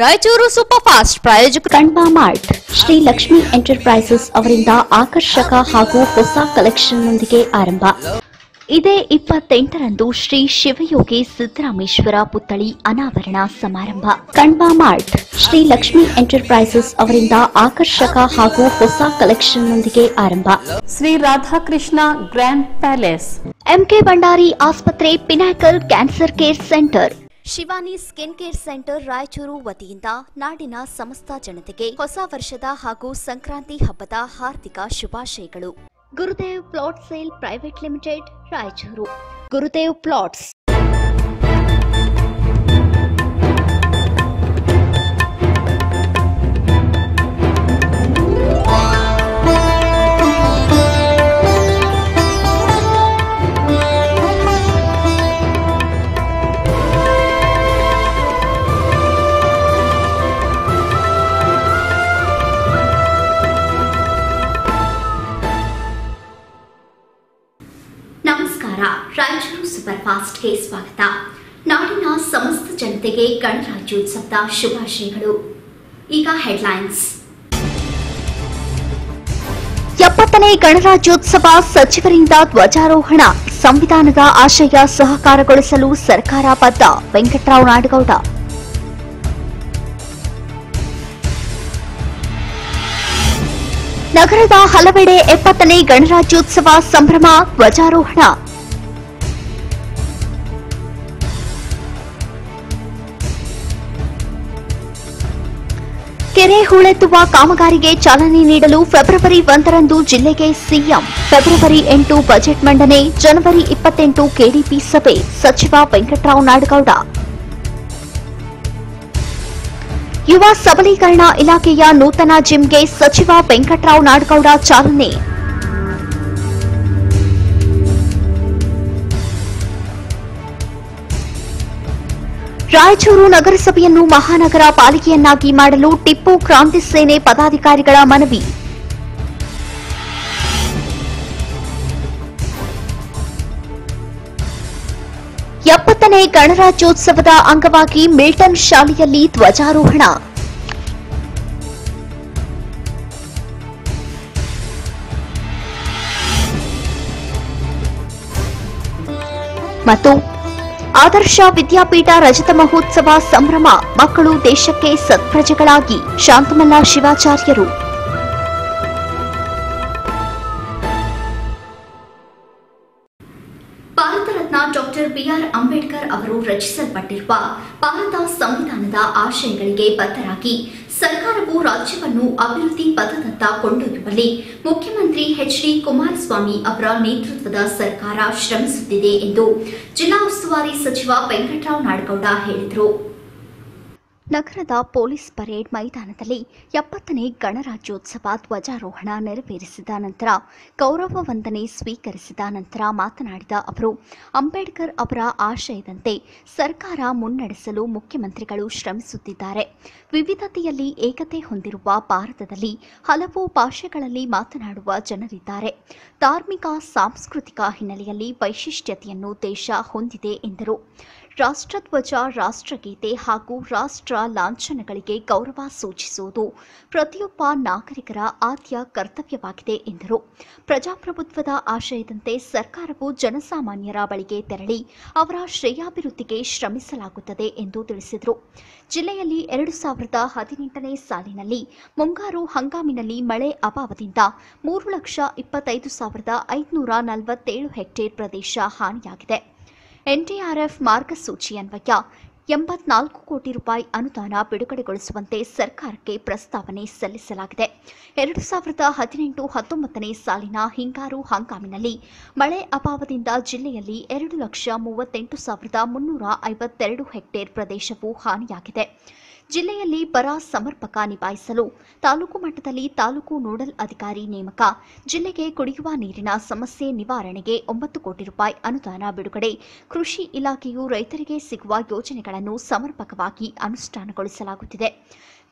Raichur super fast ಪ್ರಾಯೋಜಕ Kanva mart Shri Lakshmi enterprises ಅವರಿಂದ ಆಕರ್ಷಕ ಹಾಗೂ ಹೊಸ ಕಲೆಕ್ಷನ್ನೊಂದಿಗೆ ಆರಂಭ. ಇದೇ 28ರಂದು ಶ್ರೀ ಶಿವಯೋಗಿ ಸಿದ್ದರಾಮೇಶ್ವರ ಪುತ್ಥಳಿ ಅನಾವರಣ ಸಮಾರಂಭ. ಕಣ್ಬಾ ಮಾರ್ಟ್ ಶ್ರೀ ಲಕ್ಷ್ಮಿ ಎಂಟರ್ಪ್ರೈಸಸ್ ಅವರಿಂದ ಆಕರ್ಷಕ ಹಾಗೂ ಹೊಸ ಕಲೆಕ್ಷನ್ನೊಂದಿಗೆ ಆರಂಭ. Shri Radhakrishna grand palace, MK Bhandari ಆಸ್ಪತ್ರೆ, pinnacle cancer care centre, Shivani skin care centre Raichur ವತಿಯಿಂದ ನಾಡಿನ ಸಮಸ್ತ ಜನತೆಗೆ ಹೊಸ ವರ್ಷದ ಹಾಗೂ ಸಂಕ್ರಾಂತಿ ಹಬ್ಬದ ಹಾರ್ದಿಕ ಶುಭಾಶಯಗಳು. Gurudev plot sale private limited Raichur. Gurudev plots. ನಮಸ್ಕಾರ. ರಾಯಚೂರು ಸೂಪರ್ ಫಾಸ್ಟ್ಗೆ ಸ್ವಾಗತ. ನಾಡಿನ ಸಮಸ್ತ ಜನತೆಗೆ ಗಣರಾಜ್ಯೋತ್ಸವದ ಶುಭಾಶಯಗಳು. ಈಗ ಹೆಡ್ಲೈನ್ಸ್. 70ನೇ ಗಣರಾಜ್ಯೋತ್ಸವ, ಸಚಿವರಿಂದ ಧ್ವಜಾರೋಹಣ. ಸಂವಿಧಾನದ ಆಶಯ ಸಹಕಾರಗೊಳಿಸಲು ಸರ್ಕಾರ ಬದ್ಧ. ವೆಂಕಟರಾವ್ ನಾಡಗೌಡ. ನಗರದ ಹಲವೆಡೆ 70ನೇ ಗಣರಾಜ್ಯೋತ್ಸವ ಸಂಭ್ರಮ, ಧ್ವಜಾರೋಹಣ. ಕೆರೆ ಹೂಳೆತ್ತುವ ಕಾಮಗಾರಿಗೆ ಚಾಲನೆ ನೀಡಲು ಫೆಬ್ರವರಿ 1ರಂದು ಜಿಲ್ಲೆಗೆ ಸಿಎಂ. ಫೆಬ್ರವರಿ 8 ಬಜೆಟ್ ಮಂಡನೆ. ಜನವರಿ 28 ಕೆಡಿಪಿ ಸಭೆ. ಸಚಿವ ವೆಂಕಟರಾವ್ ನಾಡಗೌಡ. ಯುವ ಸಬಲೀಕರಣ ಇಲಾಖೆಯ ನೂತನ ಜಿಮ್ಗೆ ಸಚಿವ ವೆಂಕಟರಾವ್ ನಾಡಗೌಡ ಚಾಲನೆ. ರಾಯಚೂರು ನಗರಸಭೆಯನ್ನು ಮಹಾನಗರ ಪಾಲಿಕೆಯನ್ನಾಗಿ ಮಾಡಲು ಟಿಪ್ಪು ಕ್ರಾಂತಿ ಸೇನೆ ಪದಾಧಿಕಾರಿಗಳ ಮನವಿ. ಎಪ್ಪತ್ತನೇ ಗಣರಾಜ್ಯೋತ್ಸವದ ಅಂಗವಾಗಿ ಮಿಲ್ಟನ್ ಶಾಲೆಯಲ್ಲಿ ಧ್ವಜಾರೋಹಣ. ಮತ್ತು ಆದರ್ಶ ವಿದ್ಯಾಪೀಠ ರಜತ ಮಹೋತ್ಸವ ಸಂಭ್ರಮ. ಮಕ್ಕಳು ದೇಶಕ್ಕೆ ಸತ್ಪ್ರಜೆಗಳಾಗಿ. ಶಾಂತಮಲ್ಲ ಶಿವಾಚಾರ್ಯರು. ಭಾರತ ರತ್ನ ಡಾಕ್ಟರ್ ಬಿಆರ್ ಅಂಬೇಡ್ಕರ್ ಅವರು ರಚಿಸಲ್ಪಟ್ಟಿರುವ ಭಾರತ ಸಂವಿಧಾನದ ಆಶಯಗಳಿಗೆ ಬದ್ಧರಾಗಿ ಸರ್ಕಾರವು ರಾಜ್ಯವನ್ನು ಅಭಿವೃದ್ಧಿ ಪಥದತ್ತ ಕೊಂಡೊಯ್ಯುವಲ್ಲಿ ಮುಖ್ಯಮಂತ್ರಿ ಎಚ್ಡಿ ಕುಮಾರಸ್ವಾಮಿ ಅವರ ನೇತೃತ್ವದ ಸರ್ಕಾರ ಶ್ರಮಿಸುತ್ತಿದೆ ಎಂದು ಜಿಲ್ಲಾ ಉಸ್ತುವಾರಿ ಸಚಿವ ವೆಂಕಟರಾವ್ ನಾಡಗೌಡ ಹೇಳಿದರು. ನಗರದ ಪೊಲೀಸ್ ಪರೇಡ್ ಮೈದಾನದಲ್ಲಿ 70ನೇ ಗಣರಾಜ್ಯೋತ್ಸವ ಧ್ವಜಾರೋಹಣ ನೆರವೇರಿಸಿದ ನಂತರ ಗೌರವ ವಂದನೆ ಸ್ವೀಕರಿಸಿದ ನಂತರ ಮಾತನಾಡಿದ ಅವರು, ಅಂಬೇಡ್ಕರ್ ಅವರ ಆಶಯದಂತೆ ಸರ್ಕಾರ ಮುನ್ನಡೆಸಲು ಮುಖ್ಯಮಂತ್ರಿಗಳು ಶ್ರಮಿಸುತ್ತಿದ್ದಾರೆ. ವಿವಿಧತೆಯಲ್ಲಿ ಏಕತೆ ಹೊಂದಿರುವ ಭಾರತದಲ್ಲಿ ಹಲವು ಭಾಷೆಗಳಲ್ಲಿ ಮಾತನಾಡುವ ಜನರಿದ್ದಾರೆ. ಧಾರ್ಮಿಕ ಸಾಂಸ್ಕೃತಿಕ ಹಿನ್ನೆಲೆಯಲ್ಲಿ ವೈಶಿಷ್ಟ್ಯತೆಯನ್ನು ದೇಶ ಹೊಂದಿದೆ ಎಂದರು. ರಾಷ್ಟ್ರಧ್ವಜ, ರಾಷ್ಟ್ರಗೀತೆ ಹಾಗೂ ರಾಷ್ಟ್ರ ಲಾಂಛನಗಳಿಗೆ ಗೌರವ ಸೂಚಿಸುವುದು ಪ್ರತಿಯೊಬ್ಬ ನಾಗರಿಕರ ಆದ್ಯ ಕರ್ತವ್ಯವಾಗಿದೆ ಎಂದರು. ಪ್ರಜಾಪ್ರಭುತ್ವದ ಆಶಯದಂತೆ ಸರ್ಕಾರವು ಜನಸಾಮಾನ್ಯರ ಬಳಿಗೆ ತೆರಳಿ ಅವರ ಶ್ರೇಯಾಭಿವೃದ್ಧಿಗೆ ಶ್ರಮಿಸಲಾಗುತ್ತದೆ ಎಂದು ತಿಳಿಸಿದರು. ಜಿಲ್ಲೆಯಲ್ಲಿ 2018ನೇ ಸಾಲಿನಲ್ಲಿ ಮುಂಗಾರು ಹಂಗಾಮಿನಲ್ಲಿ ಮಳೆ ಅಭಾವದಿಂದ 3,25,547 ಹೆಕ್ಟೇರ್ ಪ್ರದೇಶ ಹಾನಿಯಾಗಿದೆ. ಎನ್ಡಿಆರ್ಎಫ್ ಮಾರ್ಗಸೂಚಿ ಅನ್ವಯ 84 ಕೋಟಿ ರೂಪಾಯಿ ಅನುದಾನ ಬಿಡುಗಡೆಗೊಳಿಸುವಂತೆ ಸರ್ಕಾರಕ್ಕೆ ಪ್ರಸ್ತಾವನೆ ಸಲ್ಲಿಸಲಾಗಿದೆ. 2018-19ನೇ ಸಾಲಿನ ಹಿಂಗಾರು ಹಂಗಾಮಿನಲ್ಲಿ ಮಳೆ ಅಭಾವದಿಂದ ಜಿಲ್ಲೆಯಲ್ಲಿ 2,38,352 ಹೆಕ್ಟೇರ್ ಪ್ರದೇಶವು ಹಾನಿಯಾಗಿದೆ. ಜಿಲ್ಲೆಯಲ್ಲಿ ಬರ ಸಮರ್ಪಕ ನಿಭಾಯಿಸಲು ತಾಲೂಕು ಮಟ್ಟದಲ್ಲಿ ತಾಲೂಕು ನೋಡಲ್ ಅಧಿಕಾರಿ ನೇಮಕ. ಜಿಲ್ಲೆಗೆ ಕುಡಿಯುವ ನೀರಿನ ಸಮಸ್ಯೆ ನಿವಾರಣೆಗೆ 9 ಕೋಟಿ ರೂಪಾಯಿ ಅನುದಾನ ಬಿಡುಗಡೆ. ಕೃಷಿ ಇಲಾಖೆಯು ರೈತರಿಗೆ ಸಿಗುವ ಯೋಜನೆಗಳನ್ನು ಸಮರ್ಪಕವಾಗಿ ಅನುಷ್ಠಾನಗೊಳಿಸಲಾಗುತ್ತಿದೆ.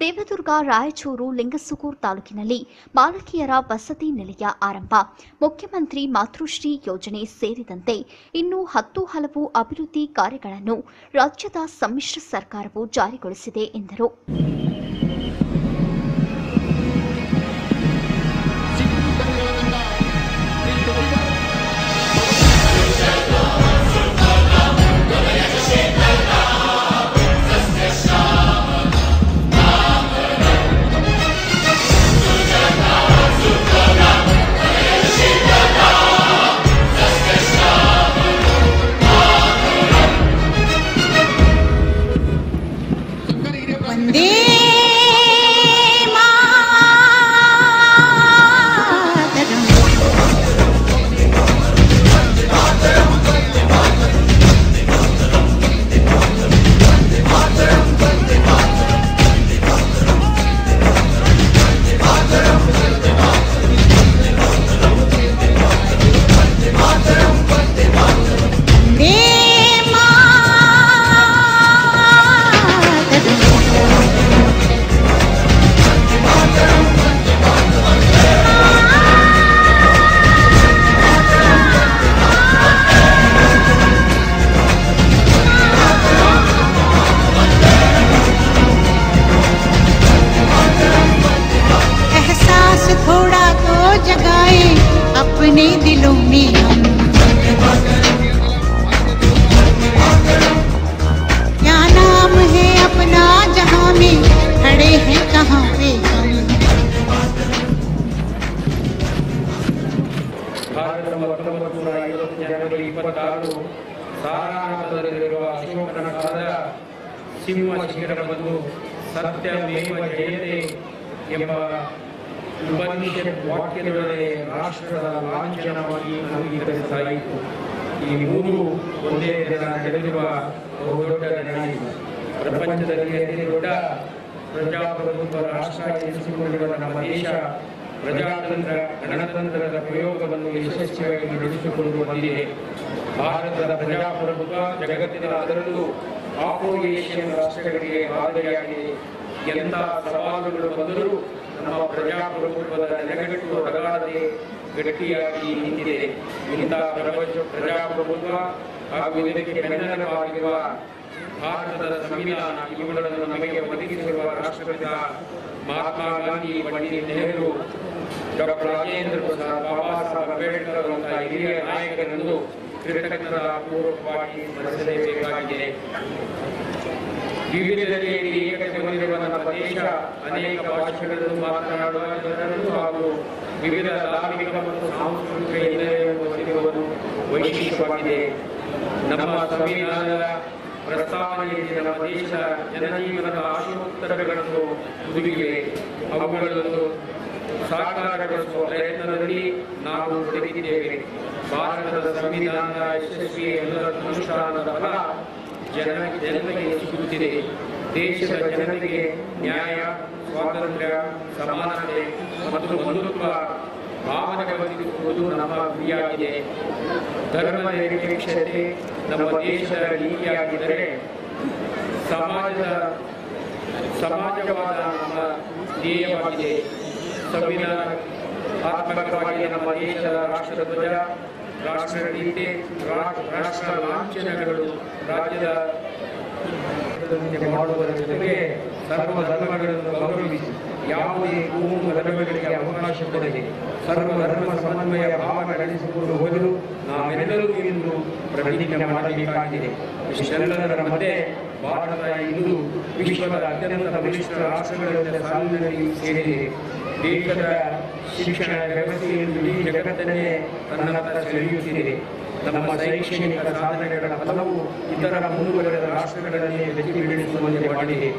ದೇವದುರ್ಗ, ರಾಯಚೂರು, ಲಿಂಗಸುಗೂರು ತಾಲೂಕಿನಲ್ಲಿ ಬಾಲಕಿಯರ ವಸತಿ ನಿಲಯ ಆರಂಭ, ಮುಖ್ಯಮಂತ್ರಿ ಮಾತೃಶ್ರೀ ಯೋಜನೆ ಸೇರಿದಂತೆ ಇನ್ನೂ 10 ಹಲವು ಅಭಿವೃದ್ಧಿ ಕಾರ್ಯಗಳನ್ನು ರಾಜ್ಯದ ಸಮ್ಮಿಶ್ರ ಸರ್ಕಾರವು ಜಾರಿಗೊಳಿಸಿದೆ ಎಂದರು. अपने दिलों में हम क्या नाम है अपना जहां में खड़े हैं कहां पे हम। ಜನವರಿ 26 ಸಾರಾನಾಥದಲ್ಲಿರುವ ಅಶೋಕನ ಕಾಲದ ಸಿಂಹ ಶಿಖರವನ್ನು ಸತ್ಯಮೇವ ಜಯತೆ ಎಂಬ ಉಪನಿಷತ್ ವಾಕ್ಯದೊಡನೆ ರಾಷ್ಟ್ರದ ಲಾಂಛನವಾಗಿ ಅಂಗೀಕರಿಸಲಾಯಿತು. ಈ ಮೂರು ಒಂದೇ ದಿನ ನಡೆದಿರುವ ಬಹುದೊಡ್ಡ ದಿನ ಇದು. ಪ್ರಪಂಚದಲ್ಲಿ ಅತಿ ದೊಡ್ಡ ಪ್ರಜಾಪ್ರಭುತ್ವ ರಾಷ್ಟ್ರ ಎನಿಸಿಕೊಂಡಿರುವ ನಮ್ಮ ದೇಶ ಪ್ರಜಾತಂತ್ರ ಗಣತಂತ್ರದ ಪ್ರಯೋಗವನ್ನು ಯಶಸ್ವಿಯಾಗಿ ನಡೆಸಿಕೊಂಡು ಬಂದಿದೆ. ಭಾರತದ ಪ್ರಜಾಪ್ರಭುತ್ವ ಜಗತ್ತಿನ ಅದರಲ್ಲೂ ಆಫ್ರೋ ಏಷ್ಯನ್ ರಾಷ್ಟ್ರಗಳಿಗೆ ಮಾದರಿಯಾಗಿದೆ. ಎಂಥ ಸವಾಲುಗಳು ಬಂದರೂ ನಮ್ಮ ಪ್ರಜಾಪ್ರಭುತ್ವದ ನೆಲೆಗಟ್ಟು ಅಗಾಧತೆ ಗಟ್ಟಿಯಾಗಿ ನಿಂತಿದೆ. ಇಂಥ ಪ್ರಜಾಪ್ರಭುತ್ವ ಹಾಗೂ ಇದಕ್ಕೆ ಬೆನ್ನೆಲುಬಾಗಿರುವ ಭಾರತದ ಸಂವಿಧಾನ ಇವುಗಳನ್ನು ನಮಗೆ ಒದಗಿಸಿರುವ ರಾಷ್ಟ್ರಪಿತ ಮಹಾತ್ಮ ಗಾಂಧಿ, ಪಂಡಿತ್ ನೆಹರು, ಡಾಕ್ಟರ್ ರಾಜೇಂದ್ರ ಪ್ರಸಾದ್, ಬಾಬಾ ಸಾಹೇಬ್ ಅಂಬೇಡ್ಕರ್ ಅಂತ ಹಿರಿಯ ನಾಯಕರನ್ನು ಕೃತಜ್ಞತಾ ಪೂರ್ವಕವಾಗಿ ಸ್ಮರಿಸಲೇಬೇಕಾಗಿದೆ. ವಿವಿಧತೆಯಲ್ಲಿ ಏಕತೆ ಹೊಂದಿರುವ ನಮ್ಮ ದೇಶ ಅನೇಕ ಭಾಷೆಗಳನ್ನು ಮಾತನಾಡುವ ಜನರನ್ನು ಹಾಗೂ ವಿವಿಧ ಧಾರ್ಮಿಕ ಮತ್ತು ಸಾಂಸ್ಕೃತಿಕ ಹಿನ್ನೆಲೆಯನ್ನು ಹೊಂದಿರುವುದು ವೈಶಿಷ್ಟ್ಯವಾಗಿದೆ. ನಮ್ಮ ಸಂವಿಧಾನದ ಪ್ರಸ್ತಾವನೆಯಲ್ಲಿ ನಮ್ಮ ದೇಶ ಜನಜೀವನದ ಆಶೋತ್ತರಗಳನ್ನು ಹುದುಗಿವೆ. ಅವುಗಳನ್ನು ಸಾಕಾರಗೊಳಿಸುವ ಪ್ರಯತ್ನದಲ್ಲಿ ನಾವು ತೊಡಗಿದ್ದೇವೆ. ಭಾರತದ ಸಂವಿಧಾನದ ಯಶಸ್ವಿ ಅನುಷ್ಠಾನದ ಫಲ ಜನರಿಗೆ ಸಿಗುತ್ತಿದೆ. ದೇಶದ ಜನರಿಗೆ ನ್ಯಾಯ, ಸ್ವಾತಂತ್ರ್ಯ, ಸಮಾನತೆ ಮತ್ತು ಬಂಧುತ್ವ ಭಾವನೆ ಒದಗಿಸುವುದು ನಮ್ಮ ಗುರಿಯಾಗಿದೆ. ಧರ್ಮ ನಿರಪೇಕ್ಷತೆ ನಮ್ಮ ದೇಶದ ನೀತಿಯಾಗಿದ್ದರೆ ಸಮಾಜವಾದ ನಮ್ಮ ಧ್ಯೇಯವಾಗಿದೆ. ಸಂವಿಧಾನಾತ್ಮಕವಾಗಿ ನಮ್ಮ ದೇಶದ ರಾಷ್ಟ್ರಧ್ವಜ, ರಾಷ್ಟ್ರಗೀತೆ, ರಾಷ್ಟ್ರ ಲಾಂಛನಗಳು ರಾಜ್ಯದ ಮಾಡುವುದರ ಜೊತೆಗೆ ಸರ್ವ ಧರ್ಮಗಳನ್ನು ಗೌರವಿಸಿ ಯಾವುದೇ ಕೋಮು ಧರ್ಮಗಳಿಗೆ ಅವಕಾಶ ಕೊಡದೆ ಸರ್ವಧರ್ಮ ಸಮನ್ವಯ ಭಾವ ನಡೆಸಿಕೊಂಡು ಹೋಗಲು ನಾವೆಲ್ಲರೂ ಇಂದು ಪ್ರತಿಜ್ಞೆ ಮಾಡಬೇಕಾಗಿದೆ. ಇಷ್ಟೆಲ್ಲದರ ಮಧ್ಯೆ ಭಾರತ ಇಂದು ವಿಶ್ವದ ಅತ್ಯಂತ ಬಲಿಷ್ಠ ರಾಷ್ಟ್ರಗಳಲ್ಲಿ ಸಾಲಿನಲ್ಲಿ ಸೇರಿದೆ. ದೇಶದ ಶಿಕ್ಷಣ ವ್ಯವಸ್ಥೆಯನ್ನು ಇಡೀ ಜಗತ್ತನ್ನೇ ತನ್ನತ್ತ ಸೆಳೆಯುತ್ತಿದೆ. ನಮ್ಮ ಶೈಕ್ಷಣಿಕ ಸಾಧನೆಗಳ ಫಲವು ಇತರ ಮುಂದುವರೆದ ರಾಷ್ಟ್ರಗಳನ್ನೇ ಬೆಚ್ಚಿ ಬೀಳಿಸುವಂತೆ ಮಾಡಿದೆ.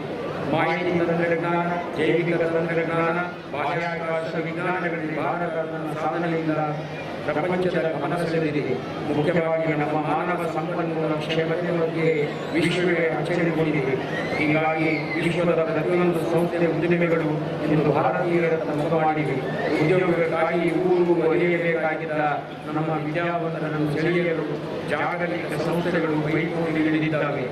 ಮಾಹಿತಿ ತಂತ್ರಜ್ಞಾನ, ಜೈವಿಕ ತಂತ್ರಜ್ಞಾನ, ಬಾಹ್ಯಾಕಾಶ ವಿಜ್ಞಾನಗಳಲ್ಲಿ ಭಾರತ ತನ್ನ ಸಾಧನೆಯಿಂದ ಪ್ರಪಂಚದ ಗಮನ ಸೆಳೆದಿದೆ. ಮುಖ್ಯವಾಗಿ ನಮ್ಮ ಮಾನವ ಸಂಪನ್ಮೂಲ ಕ್ಷೇಮತೆ ಬಗ್ಗೆ ವಿಶ್ವವೇ ಅಚ್ಚರಿಗೊಂಡಿದೆ. ಹೀಗಾಗಿ ವಿಶ್ವದ ಪ್ರತಿಯೊಂದು ಸಂಸ್ಥೆ ಉದ್ದಿಮೆಗಳು ಇಂದು ಭಾರತೀಯರತ್ತ ಮುಖ ಮಾಡಿವೆ. ಉದ್ಯೋಗಕ್ಕಾಗಿ ಊರು ಒಲಿಯಬೇಕಾಗಿದ್ದ ನಮ್ಮ ವಿದ್ಯಾವಂತರನ್ನು ಸೆಳೆಯಲು ಜಾಗತಿಕ ಸಂಸ್ಥೆಗಳು ಕೈಗೊಂಡು ಇಳಿದಿದ್ದಾವೆ.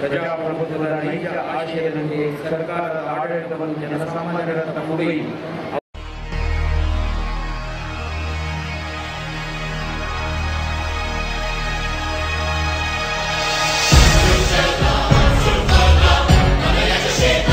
ಪ್ರಜಾಪ್ರಭುತ್ವದ ನೈಜ ಆಶಯದಂತೆ ಸರ್ಕಾರದ ಆಡಳಿತವನ್ನು ಜನಸಾಮಾನ್ಯರತ್ತ ಕೊಂಡೊಯ್ಯಿ Shit.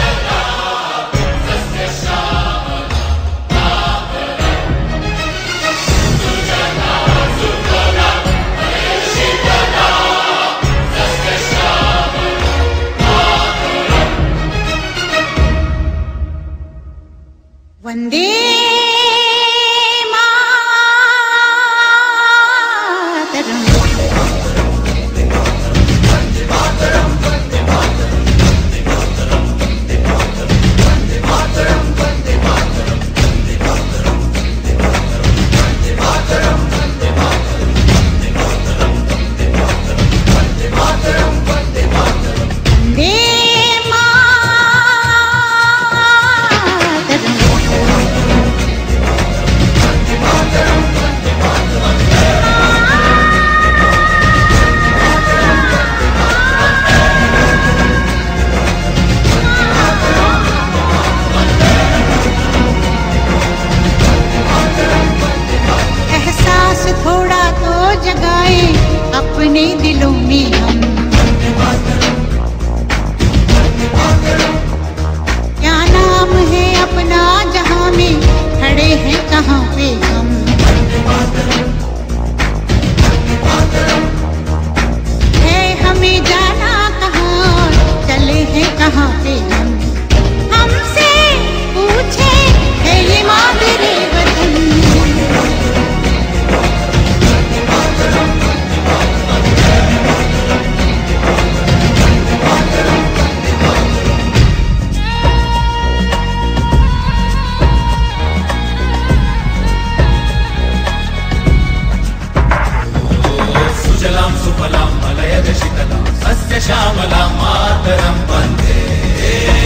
वंदे मातरम। अपने दिलों में हम क्या नाम है अपना जहां में खड़े हैं कहाँ पे हम। है हमें जाना कहाँ चले हैं कहाँ पे हम। हमसे पूछे है ये मादरे वतन। सुजलां सुफलां मलयज शीतलां सस्य श्यामलां मातरं वन्दे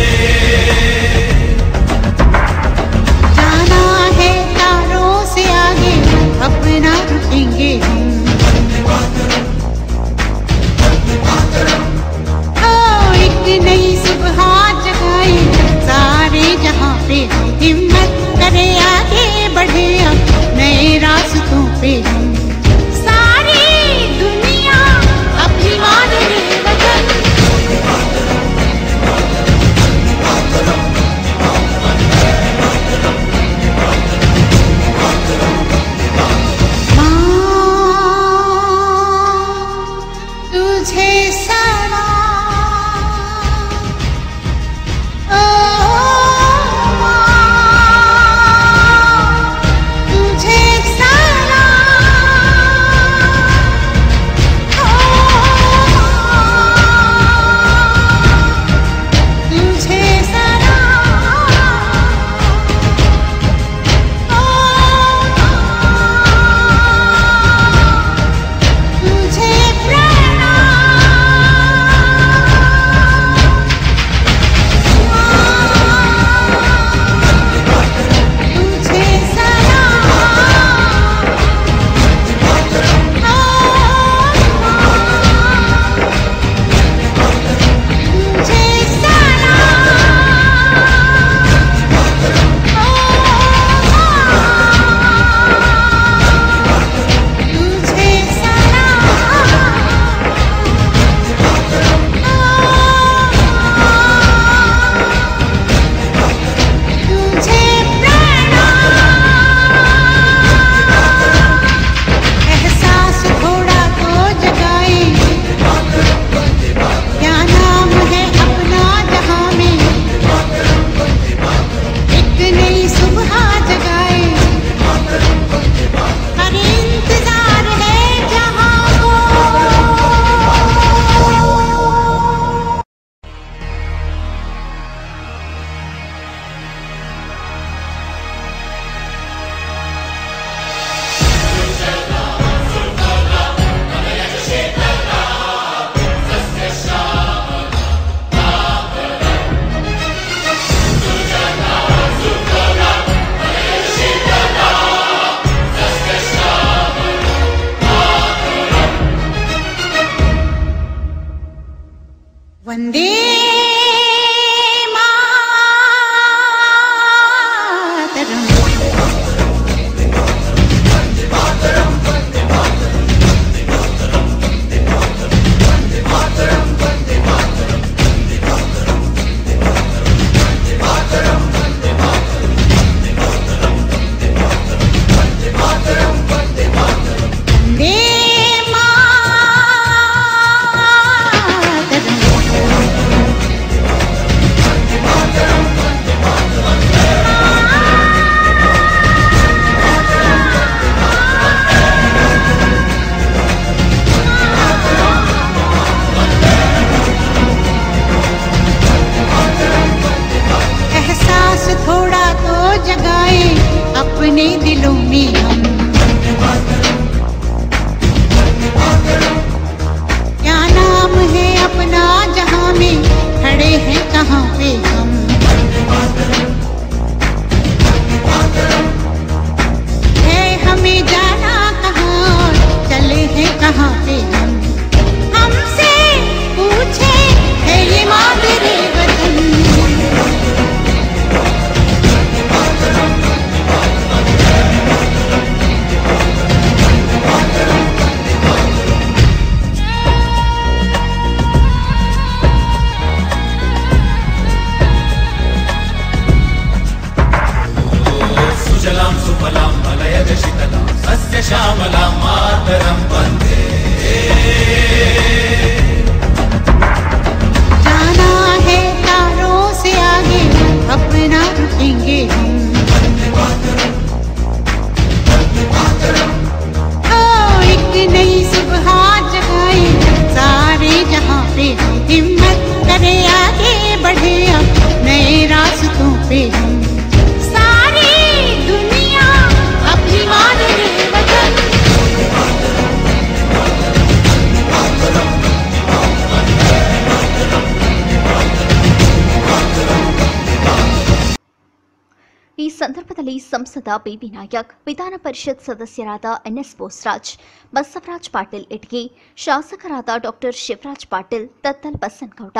ಈ ಸಂದರ್ಭದಲ್ಲಿ ಸಂಸದ ಬಿಬಿ ನಾಯಕ್, ವಿಧಾನ ಪರಿಷತ್ ಸದಸ್ಯರಾದ ಎನ್ಎಸ್ ಬೋಸರಾಜ್, ಬಸವರಾಜ್ ಪಾಟೀಲ್ ಇಟ್ಗಿ, ಶಾಸಕರಾದ ಡಾ ಶಿವರಾಜ್ ಪಾಟೀಲ್, ತತ್ತಲ್ ಬಸನಗೌಡ,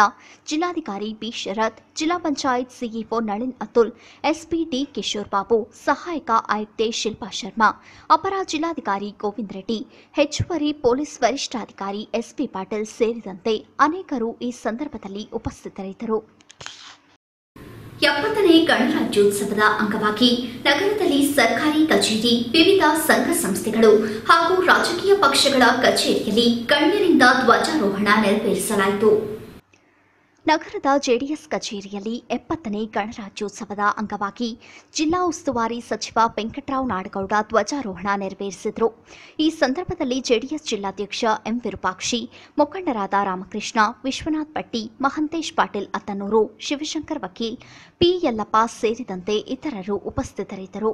ಜಿಲ್ಲಾಧಿಕಾರಿ ಬಿ ಶರತ್, ಜಿಲ್ಲಾ panchayat CEO Nalin Atul, SP D Kishore Babu, ಸಹಾಯಕ ಆಯುಕ್ತೆ ಶಿಲ್ಪಾ ಶರ್ಮಾ, ಅಪರ ಜಿಲ್ಲಾಧಿಕಾರಿ ಗೋವಿಂದ್ ರೆಡ್ಡಿ, ಹೆಚ್ಚುವರಿ ಪೊಲೀಸ್ ವರಿಷ್ಠಾಧಿಕಾರಿ ಎಸ್ಪಿ ಪಾಟೀಲ್ ಸೇರಿದಂತೆ ಅನೇಕರು ಈ ಸಂದರ್ಭದಲ್ಲಿ ಉಪಸ್ಥಿತರಿದ್ದರು. 70ನೇ ಗಣರಾಜ್ಯೋತ್ಸವದ ಅಂಗವಾಗಿ ನಗರದಲ್ಲಿ ಸರ್ಕಾರಿ ಕಚೇರಿ, ವಿವಿಧ ಸಂಘ ಸಂಸ್ಥೆಗಳು ಹಾಗೂ ರಾಜಕೀಯ ಪಕ್ಷಗಳ ಕಚೇರಿಯಲ್ಲಿ ಗಣ್ಯರಿಂದ ಧ್ವಜಾರೋಹಣ ನೆರವೇರಿಸಲಾಯಿತು. ನಗರದ ಜೆಡಿಎಸ್ ಕಚೇರಿಯಲ್ಲಿ 70ನೇ ಗಣರಾಜ್ಯೋತ್ಸವದ ಅಂಗವಾಗಿ ಜಿಲ್ಲಾ ಉಸ್ತುವಾರಿ ಸಚಿವ ವೆಂಕಟರಾವ್ ನಾಡಗೌಡ ಧ್ವಜಾರೋಹಣ ನೆರವೇರಿಸಿದರು. ಈ ಸಂದರ್ಭದಲ್ಲಿ ಜೆಡಿಎಸ್ ಜಿಲ್ಲಾಧ್ಯಕ್ಷ ಎಂ ವಿರೂಪಾಕ್ಷಿ, ಮುಖಂಡರಾದ ರಾಮಕೃಷ್ಣ, ವಿಶ್ವನಾಥ್ ಭಟ್ಟಿ, ಮಹಂತೇಶ್ ಪಾಟೀಲ್ ಅತ್ತನೂರು, ಶಿವಶಂಕರ್ ವಕೀಲ್, ಪಿ ಯಲ್ಲಪ್ಪ ಸೇರಿದಂತೆ ಇತರರು ಉಪಸ್ಥಿತರಿದ್ದರು.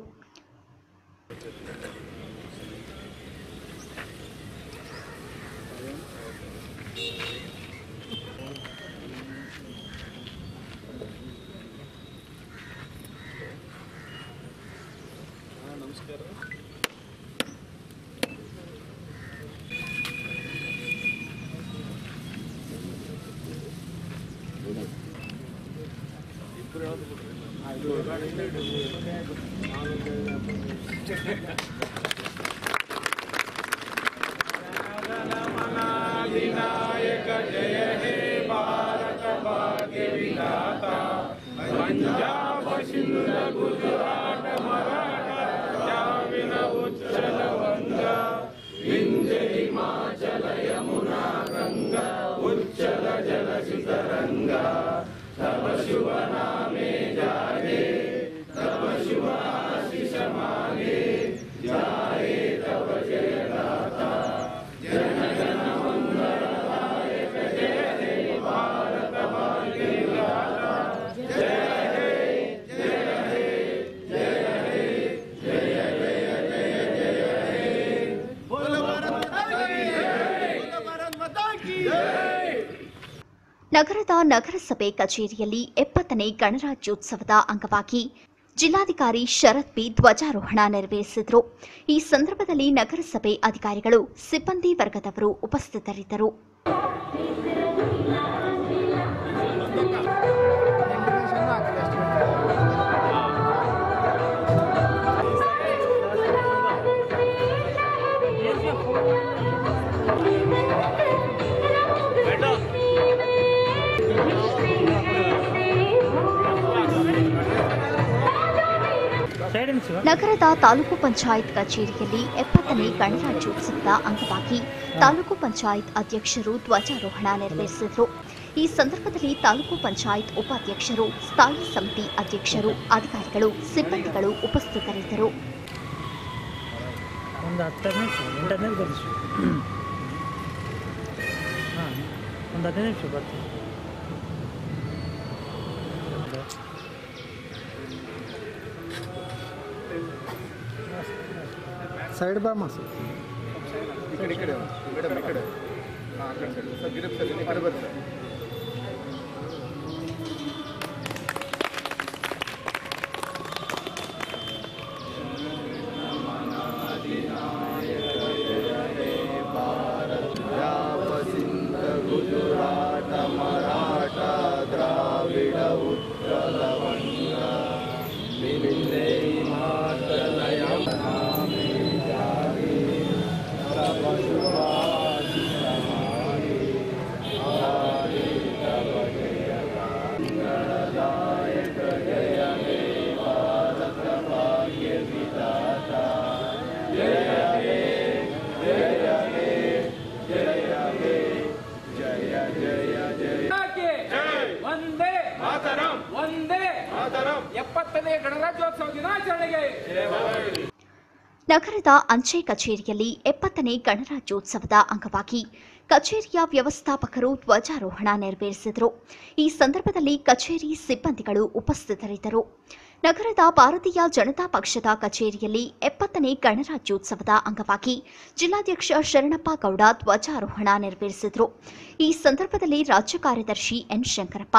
ನಗರದ ನಗರಸಭೆ ಕಚೇರಿಯಲ್ಲಿ 70ನೇ ಗಣರಾಜ್ಯೋತ್ಸವದ ಅಂಗವಾಗಿ ಜಿಲ್ಲಾಧಿಕಾರಿ ಶರತ್ ಬಿ ಧ್ವಜಾರೋಹಣ ನೆರವೇರಿಸಿದರು. ಈ ಸಂದರ್ಭದಲ್ಲಿ ನಗರಸಭೆ ಅಧಿಕಾರಿಗಳು, ಸಿಬ್ಬಂದಿ ವರ್ಗದವರು ಉಪಸ್ಥಿತರಿದ್ದರು. ನಗರದ ತಾಲೂಕು ಪಂಚಾಯತ್ ಕಚೇರಿಯಲ್ಲಿ 70ನೇ ಗಣರಾಜ್ಯೋತ್ಸವದ ಅಂಗವಾಗಿ ತಾಲೂಕು ಪಂಚಾಯತ್ ಅಧ್ಯಕ್ಷರು ಧ್ವಜಾರೋಹಣ ನೆರವೇರಿಸಿದರು. ಈ ಸಂದರ್ಭದಲ್ಲಿ ತಾಲೂಕು ಪಂಚಾಯತ್ ಉಪಾಧ್ಯಕ್ಷರು, ಸ್ಥಾಯಿ ಸಮಿತಿ ಅಧ್ಯಕ್ಷರು, ಅಧಿಕಾರಿಗಳು, ಸಿಬ್ಬಂದಿಗಳು ಉಪಸ್ಥಿತರಿದ್ದರು. ಸೈಡ್ ಬಾ ಮಾಸು ಗುಜರಾಟ ಮರಾಠ ದ್ರಾವಿಡ ಉತ್ಕಲ ವಂಗ ವಿವಿಧೆ ಹಿಮಾಚಲಯ ನಗರದ ಅಂಚೆ ಕಚೇರಿಯಲ್ಲಿ 70ನೇ ಗಣರಾಜ್ಯೋತ್ಸವದ ಅಂಗವಾಗಿ ಕಚೇರಿಯ ವ್ಯವಸ್ಥಾಪಕರು ಧ್ವಜಾರೋಹಣ ನೆರವೇರಿಸಿದರು. ಈ ಸಂದರ್ಭದಲ್ಲಿ ಕಚೇರಿ ಸಿಬ್ಬಂದಿಗಳು ಉಪಸ್ಥಿತರಿದ್ದರು. ನಗರದ ಭಾರತೀಯ ಜನತಾ ಪಕ್ಷದ ಕಚೇರಿಯಲ್ಲಿ 70ನೇ ಗಣರಾಜ್ಯೋತ್ಸವದ ಅಂಗವಾಗಿ ಜಿಲ್ಲಾಧ್ಯಕ್ಷ ಶರಣಪ್ಪ ಗೌಡ ಧ್ವಜಾರೋಹಣ ನೆರವೇರಿಸಿದರು. ಈ ಸಂದರ್ಭದಲ್ಲಿ ರಾಜ್ಯ ಕಾರ್ಯದರ್ಶಿ ಎನ್ ಶಂಕರಪ್ಪ,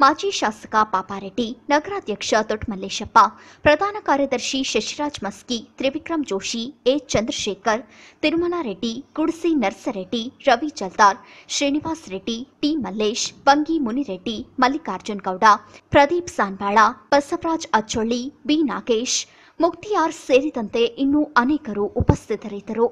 ಮಾಜಿ ಶಾಸಕ ಪಾಪಾರೆಡ್ಡಿ, ನಗರಾಧ್ಯಕ್ಷ ದೊಡ್ಡಮಲ್ಲೇಶಪ್ಪ, ಪ್ರಧಾನ ಕಾರ್ಯದರ್ಶಿ ಶಶಿರಾಜ್ ಮಸ್ಕಿ, ತ್ರಿವಿಕ್ರಮ್ ಜೋಶಿ, ಎ ಚಂದ್ರಶೇಖರ್, ತಿರುಮಲಾರೆಡ್ಡಿ, ಗುಡಿಸಿ ನರ್ಸರೆಡ್ಡಿ, ರವಿ ಜಲ್ದಾರ್, ಶ್ರೀನಿವಾಸ್ ರೆಡ್ಡಿ, ಟಿ ಮಲ್ಲೇಶ್, ಬಂಗಿ ಮುನಿರೆಡ್ಡಿ, ಮಲ್ಲಿಕಾರ್ಜುನ್ ಗೌಡ, ಪ್ರದೀಪ್ ಸಾನ್ಬಾಳ, ಬಸವರಾಜ್ ಅಚ್ಚೊಳ್ಳಿ, ಬಿ ನಾಗೇಶ್, ಮುಕ್ತಿಯಾರ್ ಸೇರಿದಂತೆ ಇನ್ನೂ ಅನೇಕರು ಉಪಸ್ಥಿತರಿದ್ದರು.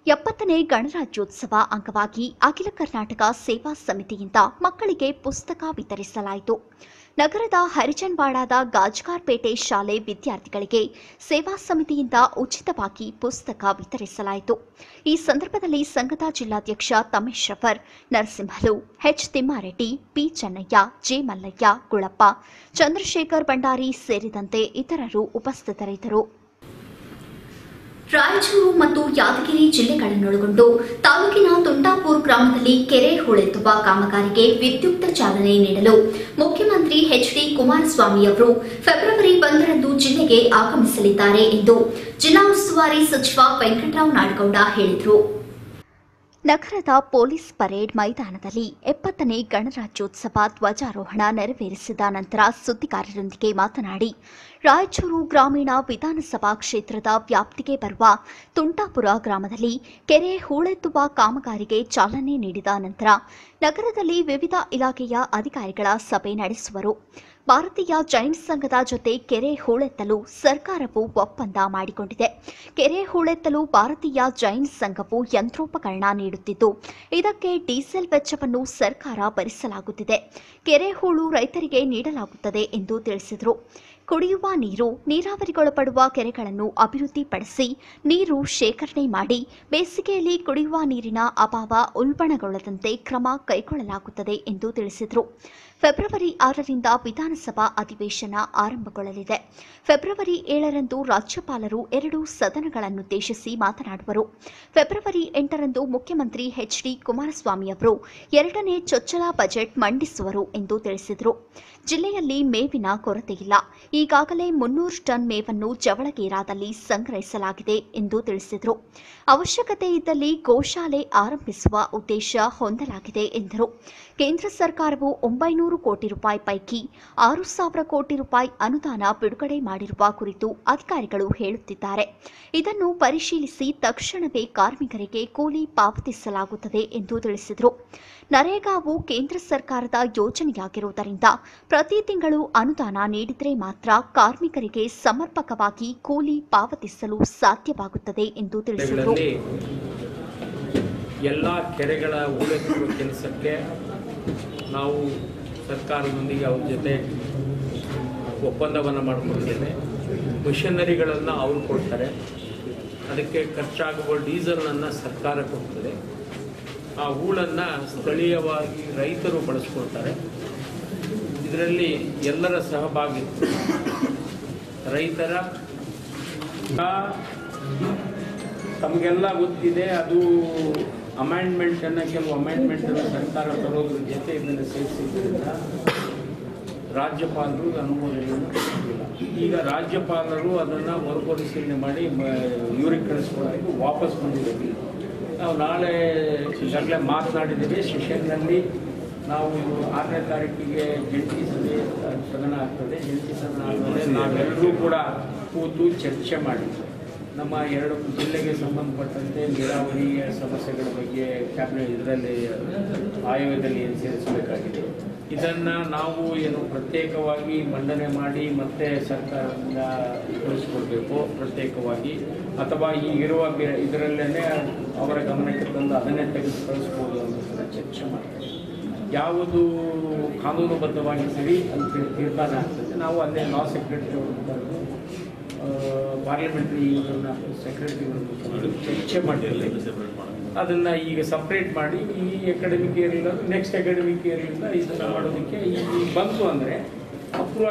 ಎಪ್ಪತ್ತನೇ ಗಣರಾಜ್ಯೋತ್ಸವ ಅಂಗವಾಗಿ ಅಖಿಲ ಕರ್ನಾಟಕ ಸೇವಾ ಸಮಿತಿಯಿಂದ ಮಕ್ಕಳಿಗೆ ಪುಸ್ತಕ ವಿತರಿಸಲಾಯಿತು. ನಗರದ ಹರಿಜನವಾಡದ ಗಾಜ್ಗಾರ್ಪೇಟೆ ಶಾಲೆ ವಿದ್ಯಾರ್ಥಿಗಳಿಗೆ ಸೇವಾ ಸಮಿತಿಯಿಂದ ಉಚಿತವಾಗಿ ಪುಸ್ತಕ ವಿತರಿಸಲಾಯಿತು. ಈ ಸಂದರ್ಭದಲ್ಲಿ ಸಂಘದ ಜಿಲ್ಲಾಧ್ಯಕ್ಷ ತಮೇಶ್ರವರ್, Narasimhalu, H Thimmareddy, P Chennaiah, J Mallaiah, Gulappa, Chandrashekar Bhandari ಸೇರಿದಂತೆ ಇತರರು ಉಪಸ್ಥಿತರಿದ್ದರು. ರಾಯಚೂರು ಮತ್ತು ಯಾದಗಿರಿ ಜಿಲ್ಲೆಗಳನ್ನೊಳಗೊಂಡು ತಾಲೂಕಿನ ತುಂಟಾಪುರ ಗ್ರಾಮದಲ್ಲಿ ಕೆರೆ ಹೂಳೆತ್ತುವ ಕಾಮಗಾರಿಗೆ ವಿದ್ಯುಕ್ತ ಚಾಲನೆ ನೀಡಲು ಮುಖ್ಯಮಂತ್ರಿ ಎಚ್ಡಿ ಕುಮಾರಸ್ವಾಮಿ ಅವರು ಫೆಬ್ರವರಿ 1ರಂದು ಜಿಲ್ಲೆಗೆ ಆಗಮಿಸಲಿದ್ದಾರೆ ಎಂದು ಜಿಲ್ಲಾ ಉಸ್ತುವಾರಿ ಸಚಿವ ವೆಂಕಟರಾವ್ ನಾಡಗೌಡ ಹೇಳಿದರು. ನಗರದ ಪೊಲೀಸ್ ಪರೇಡ್ ಮೈದಾನದಲ್ಲಿ 70ನೇ ಗಣರಾಜ್ಯೋತ್ಸವ ಧ್ವಜಾರೋಹಣ ನೆರವೇರಿಸಿದ ನಂತರ ಸುದ್ದಿಗಾರರೊಂದಿಗೆ ಮಾತನಾಡಿ, ರಾಯಚೂರು ಗ್ರಾಮೀಣ ವಿಧಾನಸಭಾ ಕ್ಷೇತ್ರದ ವ್ಯಾಪ್ತಿಗೆ ಬರುವ ತುಂಟಾಪುರ ಗ್ರಾಮದಲ್ಲಿ ಕೆರೆ ಹೂಳೆತ್ತುವ ಕಾಮಗಾರಿಗೆ ಚಾಲನೆ ನೀಡಿದ ನಂತರ ನಗರದಲ್ಲಿ ವಿವಿಧ ಇಲಾಖೆಯ ಅಧಿಕಾರಿಗಳ ಸಭೆ ನಡೆಸುವರು. ಭಾರತೀಯ ಜೈನ್ ಸಂಘದ ಜೊತೆ ಕೆರೆ ಹೂಳೆತ್ತಲು ಸರ್ಕಾರವು ಒಪ್ಪಂದ ಮಾಡಿಕೊಂಡಿದೆ. ಕೆರೆ ಹೂಳೆತ್ತಲು ಭಾರತೀಯ ಜೈನ್ ಸಂಘವು ಯಂತ್ರೋಪಕರಣ ನೀಡುತ್ತಿದ್ದು, ಇದಕ್ಕೆ ಡೀಸೆಲ್ ವೆಚ್ಚವನ್ನು ಸರ್ಕಾರ ಭರಿಸಲಾಗುತ್ತಿದೆ. ಕೆರೆ ಹೂಳು ರೈತರಿಗೆ ನೀಡಲಾಗುತ್ತದೆ ಎಂದು ತಿಳಿಸಿದರು. ಕುಡಿಯುವ ನೀರು, ನೀರಾವರಿಗೊಳಪಡುವ ಕೆರೆಗಳನ್ನು ಅಭಿವೃದ್ಧಿಪಡಿಸಿ ನೀರು ಶೇಖರಣೆ ಮಾಡಿ ಬೇಸಿಗೆಯಲ್ಲಿ ಕುಡಿಯುವ ನೀರಿನ ಅಭಾವ ಉಲ್ಬಣಗೊಳ್ಳದಂತೆ ಕ್ರಮ ಕೈಗೊಳ್ಳಲಾಗುತ್ತದೆ ಎಂದು ತಿಳಿಸಿದರು. ಫೆಬ್ರವರಿ 6ರಿಂದ ವಿಧಾನಸಭಾ ಅಧಿವೇಶನ ಆರಂಭಗೊಳ್ಳಲಿದೆ. ಫೆಬ್ರವರಿ 7ರಂದು ರಾಜ್ಯಪಾಲರು 2 ಸದನಗಳನ್ನುದ್ದೇಶಿಸಿ ಮಾತನಾಡುವರು. ಫೆಬ್ರವರಿ 8ರಂದು ಮುಖ್ಯಮಂತ್ರಿ ಎಚ್ಡಿ ಕುಮಾರಸ್ವಾಮಿ ಅವರು 2ನೇ ಚೊಚ್ಚಲ ಬಜೆಟ್ ಮಂಡಿಸುವರು ಎಂದು ತಿಳಿಸಿದರು. ಜಿಲ್ಲೆಯಲ್ಲಿ ಮೇವಿನ ಕೊರತೆಯಿಲ್ಲ. ಈಗಾಗಲೇ 300 ಟನ್ ಮೇವನ್ನು ಜವಳಗೇರಾದಲ್ಲಿ ಸಂಗ್ರಹಿಸಲಾಗಿದೆ ಎಂದು ತಿಳಿಸಿದರು. ಅವಶ್ಯಕತೆ ಇದ್ದಲ್ಲಿ ಗೋಶಾಲೆ ಆರಂಭಿಸುವ ಉದ್ದೇಶ ಹೊಂದಲಾಗಿದೆ ಎಂದರು. ಕೇಂದ್ರ ಸರ್ಕಾರವು 900 ಕೋಟಿ ರೂಪಾಯಿ ಪೈಕಿ 6,000 ಕೋಟಿ ರೂಪಾಯಿ ಅನುದಾನ ಬಿಡುಗಡೆ ಮಾಡಿರುವ ಕುರಿತು ಅಧಿಕಾರಿಗಳು ಹೇಳುತ್ತಿದ್ದಾರೆ. ಇದನ್ನು ಪರಿಶೀಲಿಸಿ ತಕ್ಷಣವೇ ಕಾರ್ಮಿಕರಿಗೆ ಕೂಲಿ ಪಾವತಿಸಲಾಗುತ್ತದೆ ಎಂದು ತಿಳಿಸಿದರು. ನರೇಗಾವು ಕೇಂದ್ರ ಸರ್ಕಾರದ ಯೋಜನೆಯಾಗಿರುವುದರಿಂದ ಪ್ರತಿ ತಿಂಗಳು ಅನುದಾನ ನೀಡಿದರೆ ಮಾತ್ರ ಕಾರ್ಮಿಕರಿಗೆ ಸಮರ್ಪಕವಾಗಿ ಕೂಲಿ ಪಾವತಿಸಲು ಸಾಧ್ಯವಾಗುತ್ತದೆ ಎಂದು ತಿಳಿಸಿದರು. ಎಲ್ಲ ಕೆರೆಗಳ ಹೂಳೆತ್ತುವ ಕೆಲಸಕ್ಕೆ ನಾವು ಸರ್ಕಾರದೊಂದಿಗೆ ಅವ್ರ ಜೊತೆ ಒಪ್ಪಂದವನ್ನು ಮಾಡಿಕೊಂಡಿದ್ದೇವೆ. ಮಿಷನರಿಗಳನ್ನು ಅವರು ಕೊಡ್ತಾರೆ, ಅದಕ್ಕೆ ಖರ್ಚಾಗುವ ಡೀಸೆಲನ್ನು ಸರ್ಕಾರ ಕೊಡ್ತದೆ. ಆ ಹೂಳನ್ನು ಸ್ಥಳೀಯವಾಗಿ ರೈತರು ಬಳಸ್ಕೊಳ್ತಾರೆ. ಇದರಲ್ಲಿ ಎಲ್ಲರ ಸಹಭಾಗಿತ್ವ, ರೈತರ ತಮಗೆಲ್ಲ ಗೊತ್ತಿದೆ. ಅದು ಅಮೆಂಡ್ಮೆಂಟನ್ನು, ಕೆಲವು ಅಮೆಂಡ್ಮೆಂಟನ್ನು ಸರ್ಕಾರ ತರೋದ್ರ ಜೊತೆ ಇದನ್ನು ಸೇರಿಸಿದ್ದರಿಂದ ರಾಜ್ಯಪಾಲರು ಅನುಮೋದನೆಯನ್ನು ಕೊಟ್ಟಿಲ್ಲ. ಈಗ ರಾಜ್ಯಪಾಲರು ಅದನ್ನು ಮರುಪರಿಶೀಲನೆ ಮಾಡಿ ಇವ್ರಿಗೆ ಕಳಿಸ್ಕೊಳ್ಳೋದಕ್ಕೆ ವಾಪಸ್ ಬಂದಿದ್ದೀವಿ. ನಾವು ನಾಳೆ ಈಗಾಗಲೇ ಮಾತನಾಡಿದ್ದೀವಿ. ಸೆಷನ್ನಲ್ಲಿ ನಾವು 6ನೇ ತಾರೀಕಿಗೆ ಜಂಟಿ ಸದನ ಆಗ್ತದೆ. ಜಂಟಿ ಸದನ ಆದಮೇಲೆ ನಾವೆಲ್ಲರೂ ಕೂಡ ಕೂತು ಚರ್ಚೆ ಮಾಡಿದ್ವಿ. ನಮ್ಮ 2 ಜಿಲ್ಲೆಗೆ ಸಂಬಂಧಪಟ್ಟಂತೆ ನೀರಾವರಿಯ ಸಮಸ್ಯೆಗಳ ಬಗ್ಗೆ ಕ್ಯಾಬಿನೆಟ್ ಇದರಲ್ಲಿ ಆಯೋಗದಲ್ಲಿ ಸೇರಿಸಬೇಕಾಗಿದೆ. ಇದನ್ನು ನಾವು ಏನು ಪ್ರತ್ಯೇಕವಾಗಿ ಮಂಡನೆ ಮಾಡಿ ಮತ್ತೆ ಸರ್ಕಾರದಿಂದ ಕಳಿಸ್ಕೊಡ್ಬೇಕು ಪ್ರತ್ಯೇಕವಾಗಿ, ಅಥವಾ ಈಗಿರುವ ಇದರಲ್ಲೇ ಅವರ ಗಮನಕ್ಕೆ ತಂದು ಅದನ್ನೇ ತೆಗೆದು ಕಳಿಸ್ಬೋದು ಅನ್ನೋದನ್ನು ಚರ್ಚೆ ಮಾಡ್ತಾರೆ. ಯಾವುದು ಕಾನೂನುಬದ್ಧವಾಗಿ ಸರಿ ಅಂತ ತೀರ್ಮಾನ ಆಗ್ತದೆ. ನಾವು ಅಲ್ಲೇ ಲಾ ಸೆಕ್ರೆಟರಿ ಅವರು ಪಾರ್ಲಿಮೆಂಟ್ರಿ ಸೆಕ್ರೆಟರಿಗಳು ಚರ್ಚೆ ಮಾಡಿರಲಿಲ್ಲ. ಅದನ್ನು ಈಗ ಸಪ್ರೇಟ್ ಮಾಡಿ ಈ ಅಕಾಡೆಮಿಕ್ ಇಯರ್ ಇಲ್ಲ ನೆಕ್ಸ್ಟ್ ಅಕಾಡೆಮಿಕ್ ಇಯರ್ ಇಲ್ಲ ಇದನ್ನು ಮಾಡೋದಕ್ಕೆ ಈಗ ಬಂತು ಅಂದರೆ ಅಪ್ರೂವ್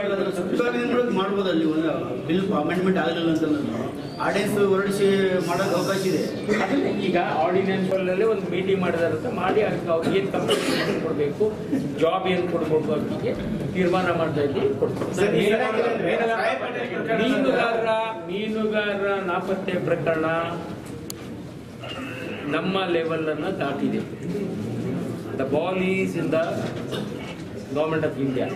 ಮಾಡ್ಬೋದು. ಅಲ್ಲಿ ಒಂದು ಬಿಲ್ ಅಮೆಂಡ್ಮೆಂಟ್ ಆಗಲಿಲ್ಲ ಅಂತ ಆರ್ಡಿನೆನ್ಸ್ ಹೊರಡಿಸಿ ಮಾಡೋಕ್ಕೆ ಅವಕಾಶ ಇದೆ. ಅದನ್ನೇ ಈಗ ಆರ್ಡಿನೆನ್ಸಲ್ಲೇ ಒಂದು ಮೀಟಿಂಗ್ ಮಾಡಿದಾರಂತ ಮಾಡಿ ಅದಕ್ಕೆ ಅವ್ರಿಗೆ ಏನು ಕಂಪನ್ಸೇಷನ್ ಕೊಡಬೇಕು, ಜಾಬ್ ಏನು ಕೊಡಬೇಕು ಅದಕ್ಕೆ ತೀರ್ಮಾನ ಮಾಡ್ತಾ ಇದ್ದೀವಿ ಕೊಡ್ತೀವಿ. ಮೀನುಗಾರರ ನಾಪತ್ತೆ ಪ್ರಕರಣ ನಮ್ಮ ಲೆವೆಲನ್ನು ದಾಟಿದೆ. The ball is in the government of India.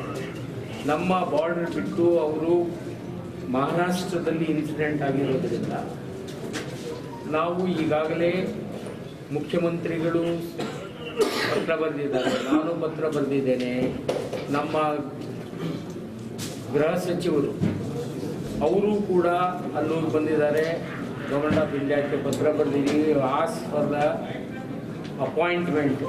ನಮ್ಮ ಬಾರ್ಡರ್ ಬಿಟ್ಟು ಅವರು ಮಹಾರಾಷ್ಟ್ರದಲ್ಲಿ ಇನ್ಸಿಡೆಂಟ್ ಆಗಿರೋದ್ರಿಂದ ನಾವು ಈಗಾಗಲೇ ಮುಖ್ಯಮಂತ್ರಿಗಳು ಪತ್ರ ಬರೆದಿದ್ದಾರೆ, ನಾನು ಪತ್ರ ಬರೆದಿದ್ದೇನೆ, ನಮ್ಮ ಗೃಹ ಸಚಿವರು ಅವರು ಕೂಡ ಅಲ್ಲೂರು ಬಂದಿದ್ದಾರೆ, ಗೌರ್ಮೆಂಟ್ ಆಫ್ ಇಂಡಿಯಾಕ್ಕೆ ಪತ್ರ ಬರೆದಿದ್ದೀವಿ, ಆಸ್ ಫಾರ್ ದ ಅಪಾಯಿಂಟ್ಮೆಂಟ್.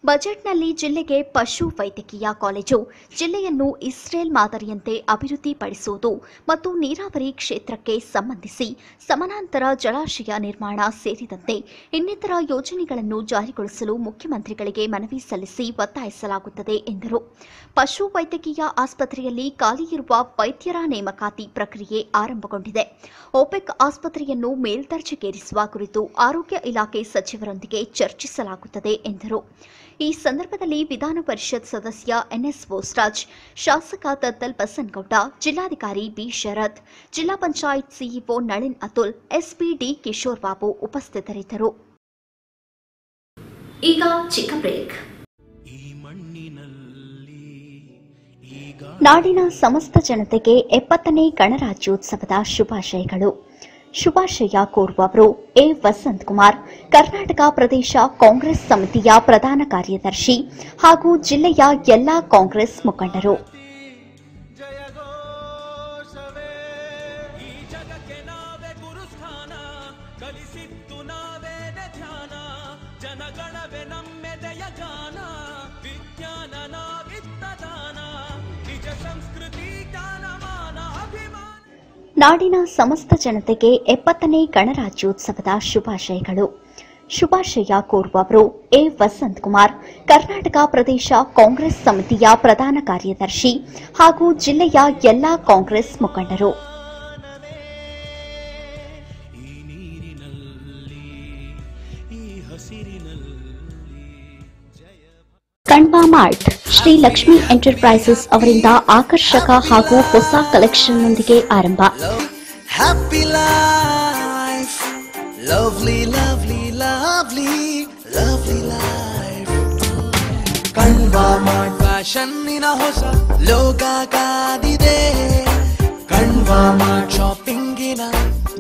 ಬಜೆಟ್ನಲ್ಲಿ ಜಿಲ್ಲೆಗೆ ಪಶು ವೈದ್ಯಕೀಯ ಕಾಲೇಜು, ಜಿಲ್ಲೆಯನ್ನು ಇಸ್ರೇಲ್ ಮಾದರಿಯಂತೆ ಅಭಿವೃದ್ಧಿಪಡಿಸುವುದು ಮತ್ತು ನೀರಾವರಿ ಕ್ಷೇತ್ರಕ್ಕೆ ಸಂಬಂಧಿಸಿ ಸಮಾನಾಂತರ ಜಲಾಶಯ ನಿರ್ಮಾಣ ಸೇರಿದಂತೆ ಇನ್ನಿತರ ಯೋಜನೆಗಳನ್ನು ಜಾರಿಗೊಳಿಸಲು ಮುಖ್ಯಮಂತ್ರಿಗಳಿಗೆ ಮನವಿ ಸಲ್ಲಿಸಿ ಒತ್ತಾಯಿಸಲಾಗುತ್ತದೆ ಎಂದರು. ಪಶು ವೈದ್ಯಕೀಯ ಆಸ್ಪತ್ರೆಯಲ್ಲಿ ಖಾಲಿ ಇರುವ ವೈದ್ಯರ ನೇಮಕಾತಿ ಪ್ರಕ್ರಿಯೆ ಆರಂಭಗೊಂಡಿದೆ. ಒಪೆಕ್ ಆಸ್ಪತ್ರೆಯನ್ನು ಮೇಲ್ದರ್ಜೆಗೇರಿಸುವ ಕುರಿತು ಆರೋಗ್ಯ ಇಲಾಖೆ ಸಚಿವರೊಂದಿಗೆ ಚರ್ಚಿಸಲಾಗುತ್ತದೆ ಎಂದರು. ಈ ಸಂದರ್ಭದಲ್ಲಿ ವಿಧಾನ ಪರಿಷತ್ ಸದಸ್ಯ ಎನ್ಎಸ್ ಬೋಸ್ರಾಜ್, ಶಾಸಕ ತತ್ತಲ್ ಬಸನಗೌಡ, ಜಿಲ್ಲಾಧಿಕಾರಿ ಬಿ ಶರತ್, ಜಿಲ್ಲಾ panchayat CEO Nalin Atul, SP D Kishore Babu ಉಪಸ್ಥಿತರಿದ್ದರು. ಈಗ ಚಿಕ್ಕ ಬ್ರೇಕ್. ನಾಡಿನ ಸಮಸ್ತ ಜನತೆಗೆ 70ನೇ ಗಣರಾಜ್ಯೋತ್ಸವದ ಶುಭಾಶಯಗಳು. ಶುಭಾಶಯ ಕೋರುವವರು ಎ ವಸಂತ್ ಕುಮಾರ್, ಕರ್ನಾಟಕ ಪ್ರದೇಶ ಕಾಂಗ್ರೆಸ್ ಸಮಿತಿಯ ಪ್ರಧಾನ ಕಾರ್ಯದರ್ಶಿ ಹಾಗೂ ಜಿಲ್ಲೆಯ ಎಲ್ಲಾ ಕಾಂಗ್ರೆಸ್ ಮುಖಂಡರು. ನಾಡಿನ ಸಮಸ್ತ ಜನತೆಗೆ 70ನೇ ಗಣರಾಜ್ಯೋತ್ಸವದ ಶುಭಾಶಯಗಳು. ಶುಭಾಶಯ ಕೋರುವವರು ಎ ವಸಂತ್ ಕುಮಾರ್, ಕರ್ನಾಟಕ ಪ್ರದೇಶ ಕಾಂಗ್ರೆಸ್ ಸಮಿತಿಯ ಪ್ರಧಾನ ಕಾರ್ಯದರ್ಶಿ ಹಾಗೂ ಜಿಲ್ಲೆಯ ಎಲ್ಲಾ ಕಾಂಗ್ರೆಸ್ ಮುಖಂಡರು. ಕಣ್ವಾ ಮಾರ್ಟ್ ಶ್ರೀ ಲಕ್ಷ್ಮಿ ಎಂಟರ್ಪ್ರೈಸಸ್ ಅವರಿಂದ ಆಕರ್ಷಕ ಹಾಗೂ ಹೊಸ ಕಲೆಕ್ಷನ್ನೊಂದಿಗೆ ಆರಂಭ. Happy life, lovely lovely lovely lovely life. Kanva mart ಫ್ಯಾಷನ್ನಿನ ಹೊಸ ಲೋಕ ಕಾದಿದೆ. ಕಣ್ವಾ ಮಾರ್ಟ್ ಶಾಪಿಂಗಿನ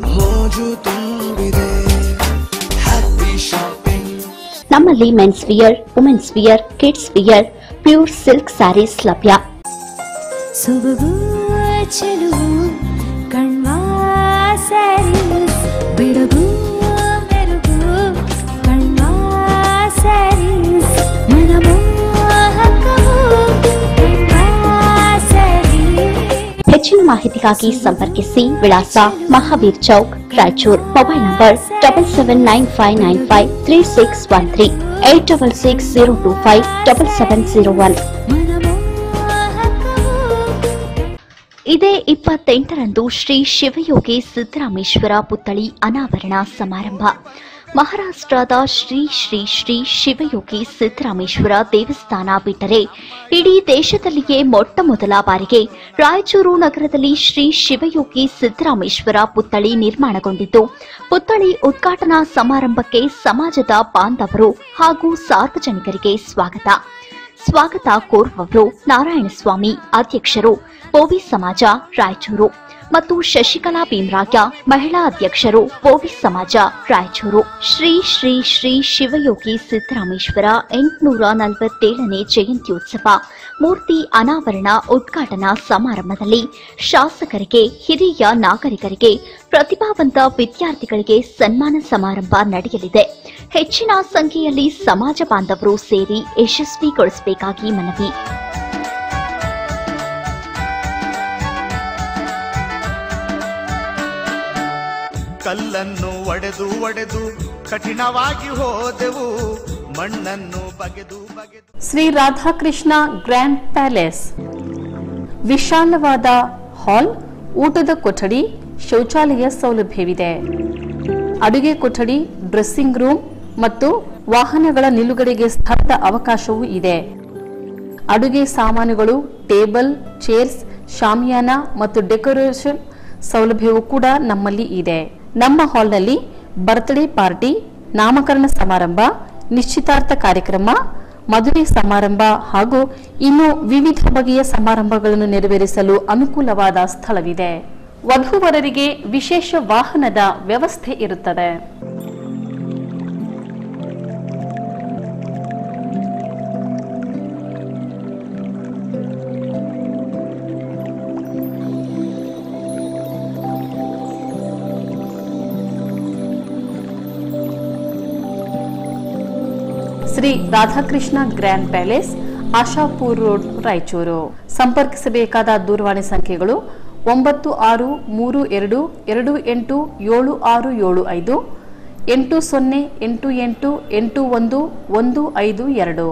ಮೋಜು ತುಂಬಿದೆ. Happy shopping. ನಮ್ಮಲ್ಲಿ men's wear, women's wear, kids wear, pure silk sarees ಲಭ್ಯ. ಸುಬುಗು ಚೆಲುವು ಕಣ್ವಾ ಸ್ಯಾರೀಸ್, ಬೆಳಗು ಮೆರುಗು ಕಣ್ವಾ ಸ್ಯಾರೀಸ್, ಮನಮೋಹಕವು ಕಣ್ವಾ ಸ್ಯಾರೀಸ್. ಹೆಚ್ಚಿನ ಮಾಹಿತಿಗಾಗಿ ಸಂಪರ್ಕಿಸಿ. ವಿಳಾಸ ಮಹಾವೀರ್ ಚೌಕ್, ರಾಯಚೂರು. Mobile number 7795953613 8660257701. ಇದೇ 28ರಂದು ಶ್ರೀ ಶಿವಯೋಗಿ ಸಿದ್ದರಾಮೇಶ್ವರ ಪುತ್ಥಳಿ ಅನಾವರಣ ಸಮಾರಂಭ. ಮಹಾರಾಷ್ಟ್ರದ ಶ್ರೀ ಶ್ರೀ ಶ್ರೀ ಶಿವಯೋಗಿ ಸಿದ್ದರಾಮೇಶ್ವರ ದೇವಸ್ಥಾನ ಬಿಟ್ಟರೆ ಇಡೀ ದೇಶದಲ್ಲಿಯೇ ಮೊಟ್ಟಮೊದಲ ಬಾರಿಗೆ ರಾಯಚೂರು ನಗರದಲ್ಲಿ ಶ್ರೀ ಶಿವಯೋಗಿ ಸಿದ್ದರಾಮೇಶ್ವರ ಪುತ್ಥಳಿ ನಿರ್ಮಾಣಗೊಂಡಿದ್ದು, ಪುತ್ಥಳಿ ಉದ್ಘಾಟನಾ ಸಮಾರಂಭಕ್ಕೆ ಸಮಾಜದ ಬಾಂಧವರು ಹಾಗೂ ಸಾರ್ವಜನಿಕರಿಗೆ ಸ್ವಾಗತ ಕೋರುವವರು ನಾರಾಯಣಸ್ವಾಮಿ, ಅಧ್ಯಕ್ಷರು, ಬೋವಿ ಸಮಾಜ, ರಾಯಚೂರು. ಮತ್ತು ಶಶಿಕಲಾ ಭೀಮರಾಯ ಮಹಿಳಾ ಅಧ್ಯಕ್ಷರು ಪೊಲೀಸ್ ಸಮಾಜ ರಾಯಚೂರು. ಶ್ರೀ ಶ್ರೀ ಶ್ರೀ ಶಿವಯೋಗಿ ಸಿದ್ದರಾಮೇಶ್ವರ 847ನೇ ಜಯಂತ್ಯೋತ್ಸವ ಮೂರ್ತಿ ಅನಾವರಣ ಉದ್ಘಾಟನಾ ಸಮಾರಂಭದಲ್ಲಿ ಶಾಸಕರಿಗೆ, ಹಿರಿಯ ನಾಗರಿಕರಿಗೆ, ಪ್ರತಿಭಾವಂತ ವಿದ್ಯಾರ್ಥಿಗಳಿಗೆ ಸನ್ಮಾನ ಸಮಾರಂಭ ನಡೆಯಲಿದೆ. ಹೆಚ್ಚಿನ ಸಂಖ್ಯೆಯಲ್ಲಿ ಸಮಾಜ ಬಾಂಧವರು ಸೇರಿ ಯಶಸ್ವಿಗೊಳಿಸಬೇಕಾಗಿ ಮನವಿ. ಕಲ್ಲನ್ನು ಒಡೆದು ಒಡೆದು ಕಠಿಣವಾಗಿ ಹೋದೆವು, ಮಣ್ಣನ್ನು ಬಗೆದು ಬಗೆದು. ಶ್ರೀ ರಾಧಾಕೃಷ್ಣ ಗ್ರ್ಯಾಂಡ್ ಪ್ಯಾಲೇಸ್ ವಿಶಾಲವಾದ ಹಾಲ್, ಊಟದ ಕೊಠಡಿ, ಶೌಚಾಲಯ ಸೌಲಭ್ಯವಿದೆ. ಅಡುಗೆ ಕೊಠಡಿ, ಡ್ರೆಸ್ಸಿಂಗ್ ರೂಮ್ ಮತ್ತು ವಾಹನಗಳ ನಿಲುಗಡೆಗೆ ಸ್ಥಳದ ಅವಕಾಶವೂ ಇದೆ. ಅಡುಗೆ ಸಾಮಾನುಗಳು, ಟೇಬಲ್, ಚೇರ್ಸ್, ಶಾಮಿಯಾನ ಮತ್ತು ಡೆಕೋರೇಷನ್ ಸೌಲಭ್ಯವೂ ಕೂಡ ನಮ್ಮಲ್ಲಿ ಇದೆ. ನಮ್ಮ ಹಾಲ್ನಲ್ಲಿ ಬರ್ತ್ಡೇ ಪಾರ್ಟಿ, ನಾಮಕರಣ ಸಮಾರಂಭ, ನಿಶ್ಚಿತಾರ್ಥ ಕಾರ್ಯಕ್ರಮ, ಮದುವೆ ಸಮಾರಂಭ ಹಾಗೂ ಇನ್ನು ವಿವಿಧ ಬಗೆಯ ಸಮಾರಂಭಗಳನ್ನು ನೆರವೇರಿಸಲು ಅನುಕೂಲವಾದ ಸ್ಥಳವಿದೆ. ವಧೂವರರಿಗೆ ವಿಶೇಷ ವಾಹನದ ವ್ಯವಸ್ಥೆ ಇರುತ್ತದೆ. Shri Radhakrishna grand palace, Ashapur road, Raichur. ಸಂಪರ್ಕಿಸಬೇಕಾದ ದೂರವಾಣಿ ಸಂಖ್ಯೆಗಳು 9632287675, 8088815152.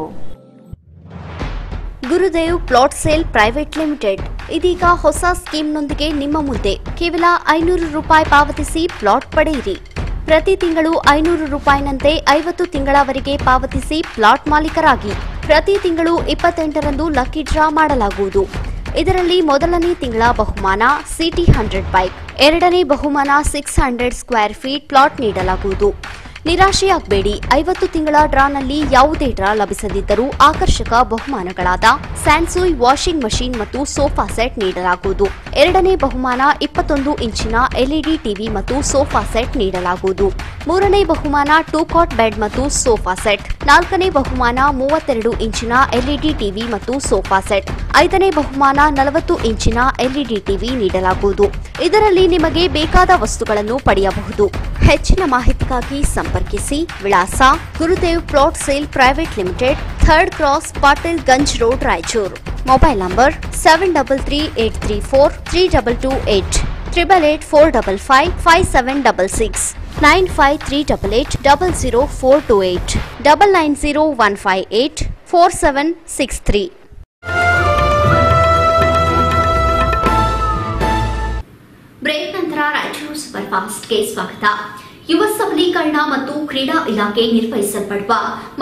Gurudev plot sale private limited ಇದೀಗ ಹೊಸ ಸ್ಕೀಮ್ನೊಂದಿಗೆ ನಿಮ್ಮ ಮುಂದೆ. ಕೇವಲ 500 ರೂಪಾಯಿ ಪಾವತಿಸಿ ಪ್ಲಾಟ್ ಪಡೆಯಿರಿ. ಪ್ರತಿ ತಿಂಗಳು 500 ರೂಪಾಯಿನಂತೆ 50 ತಿಂಗಳವರೆಗೆ ಪಾವತಿಸಿ ಪ್ಲಾಟ್ ಮಾಲೀಕರಾಗಿ. ಪ್ರತಿ ತಿಂಗಳು 28ರಂದು ಲಕ್ಕಿ ಡ್ರಾ ಮಾಡಲಾಗುವುದು. ಇದರಲ್ಲಿ ಮೊದಲನೇ ತಿಂಗಳ ಬಹುಮಾನ ಸಿಟಿ 100 ಬೈಕ್, ಎರಡನೇ ಬಹುಮಾನ 600 ಸ್ಕ್ವೇರ್ ಫೀಟ್ ಪ್ಲಾಟ್ ನೀಡಲಾಗುವುದು. ನಿರಾಶೆಯಾಗಬೇಡಿ, 50 ತಿಂಗಳ ಡ್ರಾನಲ್ಲಿ ಯಾವುದೇ ಡ್ರಾ ಲಭಿಸದಿದ್ದರೂ ಆಕರ್ಷಕ ಬಹುಮಾನಗಳಾದ ಸ್ಯಾನ್ಸುಯ್ ವಾಷಿಂಗ್ ಮಷೀನ್ ಮತ್ತು ಸೋಫಾ ಸೆಟ್ ನೀಡಲಾಗುವುದು. ಎರಡನೇ ಬಹುಮಾನ 21 ಇಂಚಿನ ಎಲ್ಇಡಿ ಟಿವಿ ಮತ್ತು ಸೋಫಾ ಸೆಟ್ ನೀಡಲಾಗುವುದು. ಮೂರನೇ ಬಹುಮಾನ 2 ಕಾಟ್ ಬೆಡ್ ಮತ್ತು ಸೋಫಾ ಸೆಟ್. ನಾಲ್ಕನೇ ಬಹುಮಾನ 32 ಇಂಚಿನ ಎಲ್ಇಡಿ ಟಿವಿ ಮತ್ತು ಸೋಫಾ ಸೆಟ್. ಐದನೇ ಬಹುಮಾನ 40 ಇಂಚಿನ ಎಲ್ಇಡಿ ಟಿವಿ ನೀಡಲಾಗುವುದು. ಇದರಲ್ಲಿ ನಿಮಗೆ ಬೇಕಾದ ವಸ್ತುಗಳನ್ನು ಪಡೆಯಬಹುದು. ಹೆಚ್ಚಿನ ಮಾಹಿತಿಗಾಗಿ ಸಂಪರ್ಕಿಸಿ. ವಿಳಾಸ: Gurudev plot sale private limited, 3rd cross, Patil Ganj road, Raichur. Mobile number 7338343228, 8884555766, 9538800428, 9901584763. Break ನಂತರ ರಾಯಚೂರು ಸೂಪರ್ ಫಾಸ್ಟ್ಗೆ ಸ್ವಾಗತ. ಯುವ ಸಬಲೀಕರಣ ಮತ್ತು ಕ್ರೀಡಾ ಇಲಾಖೆ ನಿರ್ವಹಿಸಲ್ಪಡುವ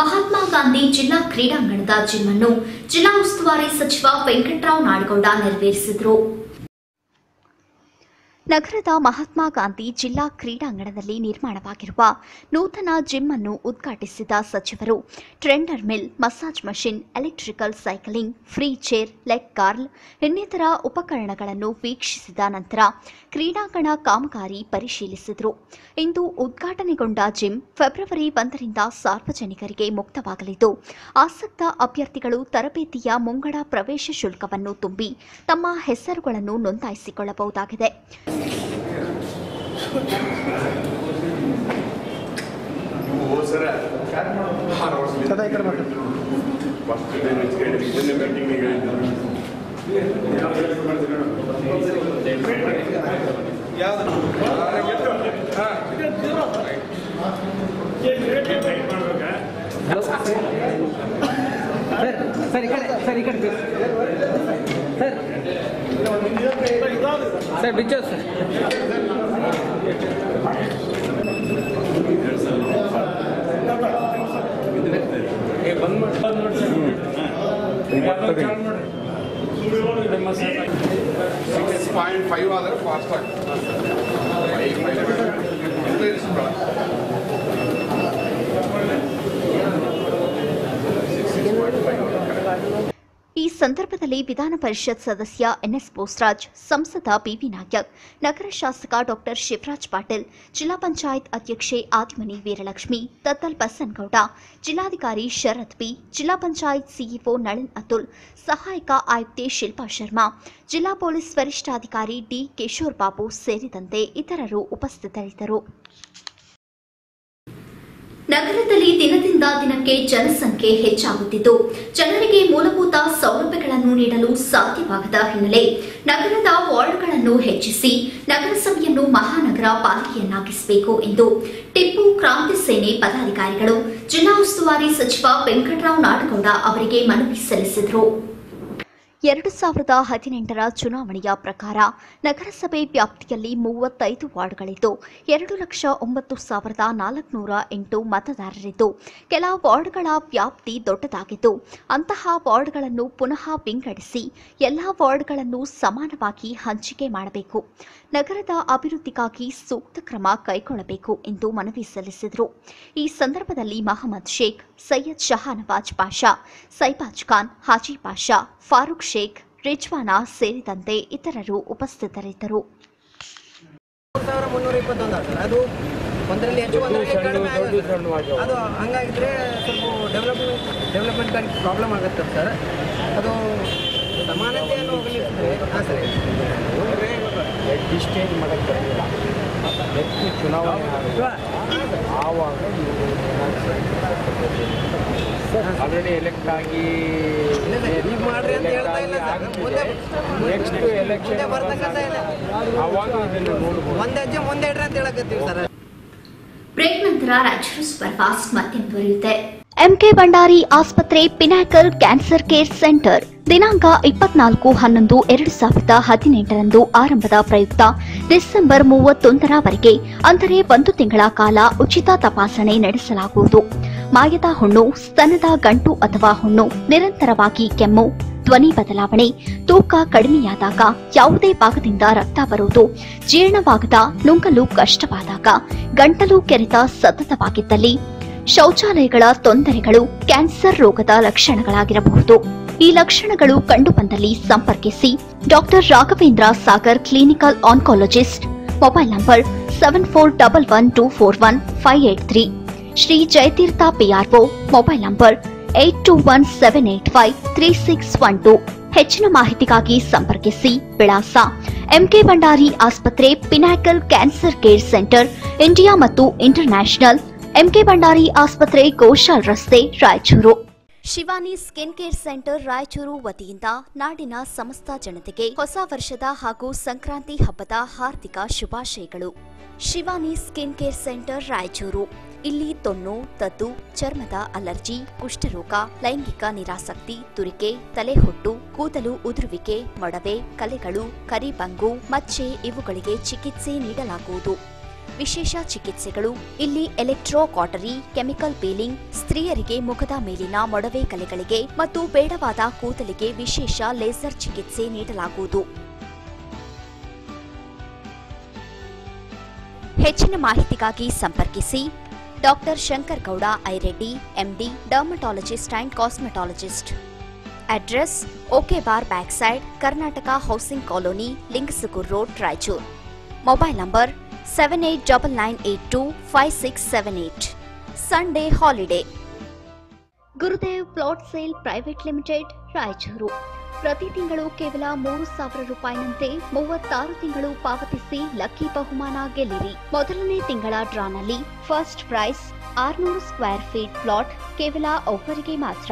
ಮಹಾತ್ಮ ಗಾಂಧಿ ಜಿಲ್ಲಾ ಕ್ರೀಡಾಂಗಣದ ಜಿಮ್ ಅನ್ನು ಜಿಲ್ಲಾ ಉಸ್ತುವಾರಿ ಸಚಿವ ವೆಂಕಟರಾವ್ ನಾಡಗೌಡ ನೆರವೇರಿಸಿದರು. ನಗರದ ಮಹಾತ್ಮ ಗಾಂಧಿ ಜಿಲ್ಲಾ ಕ್ರೀಡಾಂಗಣದಲ್ಲಿ ನಿರ್ಮಾಣವಾಗಿರುವ ನೂತನ ಜಿಮ್ ಅನ್ನು ಉದ್ಘಾಟಿಸಿದ ಸಚಿವರು treadmill, massage machine, electrical cycling, free chair, leg curl ಇನ್ನಿತರ ಉಪಕರಣಗಳನ್ನು ವೀಕ್ಷಿಸಿದ ನಂತರ ಕ್ರೀಡಾಂಗಣ ಕಾಮಗಾರಿ ಪರಿಶೀಲಿಸಿದರು. ಇಂದು ಉದ್ಘಾಟನೆಗೊಂಡ ಜಿಮ್ ಫೆಬ್ರವರಿ 1ರಿಂದ ಸಾರ್ವಜನಿಕರಿಗೆ ಮುಕ್ತವಾಗಲಿದ್ದು, ಆಸಕ್ತ ಅಭ್ಯರ್ಥಿಗಳು ತರಬೇತಿಯ ಮುಂಗಡ ಪ್ರವೇಶ ಶುಲ್ಕವನ್ನು ತುಂಬಿ ತಮ್ಮ ಹೆಸರುಗಳನ್ನು ನೋಂದಾಯಿಸಿಕೊಳ್ಳಬಹುದಾಗಿದೆ. ಸರ್ ಬಿಚ್ಚು ಸರ್ ಬಂದ್ ಮಾಡಿ 6.5 ಆದರೆ ಫಾಸ್ಟ್ ಈ ಸಂದರ್ಭದಲ್ಲಿ ವಿಧಾನ ಪರಿಷತ್ ಸದಸ್ಯ ಎನ್ಎಸ್ ಬೋಸ್ರಾಜ್, ಸಂಸದ ಬಿವಿ ನಾಯಕ್, ನಗರ ಶಾಸಕ ಡಾಕ್ಟರ್ ಶಿವರಾಜ್ ಪಾಟೀಲ್, ಜಿಲ್ಲಾ ಪಂಚಾಯತ್ ಅಧ್ಯಕ್ಷೆ ಆದಿಮನಿ ವೀರಲಕ್ಷ್ಮಿ, ತತ್ತಲ್ ಬಸನಗೌಡ, ಜಿಲ್ಲಾಧಿಕಾರಿ ಶರತ್ ಬಿ, ಜಿಲ್ಲಾ ಪಂಚಾಯತ್ ಸಿಇಒ ನಳಿನ್ ಅತುಲ್, ಸಹಾಯಕ ಆಯುಕ್ತೆ ಶಿಲ್ಪಾ ಶರ್ಮಾ, ಜಿಲ್ಲಾ ಪೊಲೀಸ್ ವರಿಷ್ಠಾಧಿಕಾರಿ ಡಿ ಕಿಶೋರ್ ಬಾಬು ಸೇರಿದಂತೆ ಇತರರು ಉಪಸ್ಥಿತರಿದ್ದರು. ನಗರದಲ್ಲಿ ದಿನದಿಂದ ದಿನಕ್ಕೆ ಜನಸಂಖ್ಯೆ ಹೆಚ್ಚಾಗುತ್ತಿದ್ದು ಜನರಿಗೆ ಮೂಲಭೂತ ಸೌಲಭ್ಯಗಳನ್ನು ನೀಡಲು ಸಾಧ್ಯವಾಗದ ಹಿನ್ನೆಲೆ ನಗರದ ವಾರ್ಡ್ಗಳನ್ನು ಹೆಚ್ಚಿಸಿ ನಗರಸಭೆಯನ್ನು ಮಹಾನಗರ ಪಾಲಿಕೆಯನ್ನಾಗಿಸಬೇಕು ಎಂದು ಟಿಪ್ಪು ಕ್ರಾಂತಿ ಸೇನೆ ಪದಾಧಿಕಾರಿಗಳು ಜಿಲ್ಲಾ ಉಸ್ತುವಾರಿ ಸಚಿವ ವೆಂಕಟರಾವ್ ನಾಡಗೌಡ ಅವರಿಗೆ ಮನವಿ ಸಲ್ಲಿಸಿದರು. 2018ರ ಚುನಾವಣೆಯ ಪ್ರಕಾರ ನಗರಸಭೆ ವ್ಯಾಪ್ತಿಯಲ್ಲಿ 35 ವಾರ್ಡ್ಗಳಿದ್ದು 2,09,408 ಮತದಾರರಿದ್ದು ಕೆಲ ವಾರ್ಡ್ಗಳ ವ್ಯಾಪ್ತಿ ದೊಡ್ಡದಾಗಿದ್ದು ಅಂತಹ ವಾರ್ಡ್ಗಳನ್ನು ಪುನಃ ವಿಂಗಡಿಸಿ ಎಲ್ಲ ವಾರ್ಡ್ಗಳನ್ನು ಸಮಾನವಾಗಿ ಹಂಚಿಕೆ ಮಾಡಬೇಕು. ನಗರದ ಅಭಿವೃದ್ಧಿಗಾಗಿ ಸೂಕ್ತ ಕ್ರಮ ಕೈಗೊಳ್ಳಬೇಕು ಎಂದು ಮನವಿ ಸಲ್ಲಿಸಿದರು. ಈ ಸಂದರ್ಭದಲ್ಲಿ ಮಹಮ್ಮದ್ ಶೇಖ್, ಸೈಯದ್ ಶಹಾನವಾಜ್ ಪಾಷಾ, ಸೈಬಾಜ್ ಖಾನ್, ಹಾಜಿ ಪಾಷಾ, ಫಾರೂಕ್ ಶೇಖ್, ರಿಜ್ವಾನಾ ಸೇರಿದಂತೆ ಇತರರು ಉಪಸ್ಥಿತರಿದ್ದರು. ಅದು ಒಂದರಲ್ಲಿ ಹೆಚ್ಚು ಒಂದರಲ್ಲಿ ಕಡಿಮೆ ಅದು ಹಂಗಾಗಿದ್ರೆ ಸ್ವಲ್ಪ ಡೆವಲಪ್ಮೆಂಟ್ ಪ್ರಾಬ್ಲಮ್ ಆಗುತ್ತೆ ಸರ್. ಅದು ಸಮಾನತೆಯನ್ನು ಹೋಗಲಿಕ್ಕೆ ಡಿಸ್ಟೇಜ್ ಮಾಡೋಕ್ಕೆ ಬರಲಿಲ್ಲ. ಹೆಚ್ಚು ಚುನಾವಣೆ ಆವಾಗ ಆಲ್ರೆಡಿ ಎಲೆಕ್ಟ್ ಆಗಿ ಮಾಡ್ರಿ ಅಂತ ಹೇಳ್ತಾ ಇಲ್ಲ ಸರ್. ನೆಕ್ಸ್ಟ್ ಎಲೆಕ್ಷನ್ ಆವಾಗ ಇದನ್ನು ನೋಡ್ಬೋದು. ಒಂದು ಹೆಜ್ಜೆ ಮುಂದೆ ಇಡ್ರಿ ಅಂತ ಹೇಳಕತ್ತೀವಿ ಸರ್. ಬ್ರೇಕ್ ನಂತರ ರಾಜ್ಯ ಸೂಪರ್ ಫಾಸ್ಟ್ ಮತ್ತೆ ಮುಂದುವರಿಯುತ್ತೆ. ಎಂಕೆ ಭಂಡಾರಿ ಆಸ್ಪತ್ರೆ ಪಿನಾಕಲ್ ಕ್ಯಾನ್ಸರ್ ಕೇರ್ ಸೆಂಟರ್ ದಿನಾಂಕ 24/11/2018 ಆರಂಭದ ಪ್ರಯುಕ್ತ ಡಿಸೆಂಬರ್ 31ರವರೆಗೆ ಅಂದರೆ 1 ತಿಂಗಳ ಕಾಲ ಉಚಿತ ತಪಾಸಣೆ ನಡೆಸಲಾಗುವುದು. ಮಾಯದ ಹುಣ್ಣು, ಸ್ತನದ ಗಂಟು ಅಥವಾ ಹುಣ್ಣು, ನಿರಂತರವಾಗಿ ಕೆಮ್ಮು, ಧ್ವನಿ ಬದಲಾವಣೆ, ತೂಕ ಕಡಿಮೆಯಾದಾಗ, ಯಾವುದೇ ಭಾಗದಿಂದ ರಕ್ತ ಬರುವುದು, ಜೀರ್ಣವಾಗದ, ನುಂಗಲು ಕಷ್ಟವಾದಾಗ, ಗಂಟಲು ಕೆರೆತ ಸತತವಾಗಿದ್ದಲ್ಲಿ, ಶೌಚಾಲಯಗಳ ತೊಂದರೆಗಳು ಕ್ಯಾನ್ಸರ್ ರೋಗದ ಲಕ್ಷಣಗಳಾಗಿರಬಹುದು. ಈ ಲಕ್ಷಣಗಳು ಕಂಡುಬಂದಲ್ಲಿ ಸಂಪರ್ಕಿಸಿ doctor Raghavendra Sagar clinical oncologist. Mobile number 7411241583. Shri Jayatirtha PRO. Mobile number 8217853612. ಹೆಚ್ಚಿನ ಮಾಹಿತಿಗಾಗಿ ಸಂಪರ್ಕಿಸಿ. ವಿಳಾಸ ಎಂಕೆ ಭಂಡಾರಿ ಆಸ್ಪತ್ರೆ, pinnacle cancer care centre, India ಮತ್ತು ಇಂಟರ್ನ್ಯಾಷನಲ್, ಎಂಕೆ ಭಂಡಾರಿ ಆಸ್ಪತ್ರೆ, ಗೋಶಾಲ್ ರಸ್ತೆ, Raichur. Shivani skin care centre Raichur ವತಿಯಿಂದ ನಾಡಿನ ಸಮಸ್ತ ಜನತೆಗೆ ಹೊಸ ವರ್ಷದ ಹಾಗೂ ಸಂಕ್ರಾಂತಿ ಹಬ್ಬದ ಹಾರ್ದಿಕ ಶುಭಾಶಯಗಳು. Shivani skin care centre Raichur. ಇಲ್ಲಿ ತೊನ್ನು, ತದ್ದು, ಚರ್ಮದ ಅಲರ್ಜಿ, ಕುಷ್ಠರೋಗ, ಲೈಂಗಿಕ ನಿರಾಸಕ್ತಿ, ತುರಿಕೆ, ತಲೆಹೊಟ್ಟು, ಕೂದಲು ಉದುರುವಿಕೆ, ಮೊಡವೆ, ಕಲೆಗಳು, ಕರಿಬಂಗು, ಮಚ್ಚೆ ಇವುಗಳಿಗೆ ಚಿಕಿತ್ಸೆ ನೀಡಲಾಗುವುದು. ವಿಶೇಷ ಚಿಕಿತ್ಸೆಗಳು ಇಲ್ಲಿ ಎಲೆಕ್ಟ್ರೋ ಕಾಟರಿ, ಕೆಮಿಕಲ್ ಪೀಲಿಂಗ್, ಸ್ತ್ರೀಯರಿಗೆ ಮುಖದ ಮೇಲಿನ ಮೊಡವೆ ಕಲೆಗಳಿಗೆ ಮತ್ತು ಬೇಡವಾದ ಕೂದಲಿಗೆ ವಿಶೇಷ ಲೇಸರ್ ಚಿಕಿತ್ಸೆ ನೀಡಲಾಗುವುದು. ಹೆಚ್ಚಿನ ಮಾಹಿತಿಗಾಗಿ ಸಂಪರ್ಕಿಸಿ doctor Shankar Gowda Ireddy, MD, dermatologist and cosmetologist. Address OK bar back side, Karnataka housing colony, Lingasugur road, Raichur. Mobile number 7899825678. Sunday holiday. Gurudev plot sale private limited, Raichur. ಪ್ರತಿ ತಿಂಗಳು ಕೇವಲ 3,000 ರೂಪಾಯಿನಂತೆ 36 ತಿಂಗಳು ಪಾವತಿಸಿ ಲಕ್ಕಿ ಬಹುಮಾನ ಗೆಲ್ಲಿರಿ. ಮೊದಲನೇ ತಿಂಗಳ ಡ್ರಾನಲ್ಲಿ first prize 600 square feet plot ಕೇವಲ ಒಬ್ಬರಿಗೆ ಮಾತ್ರ.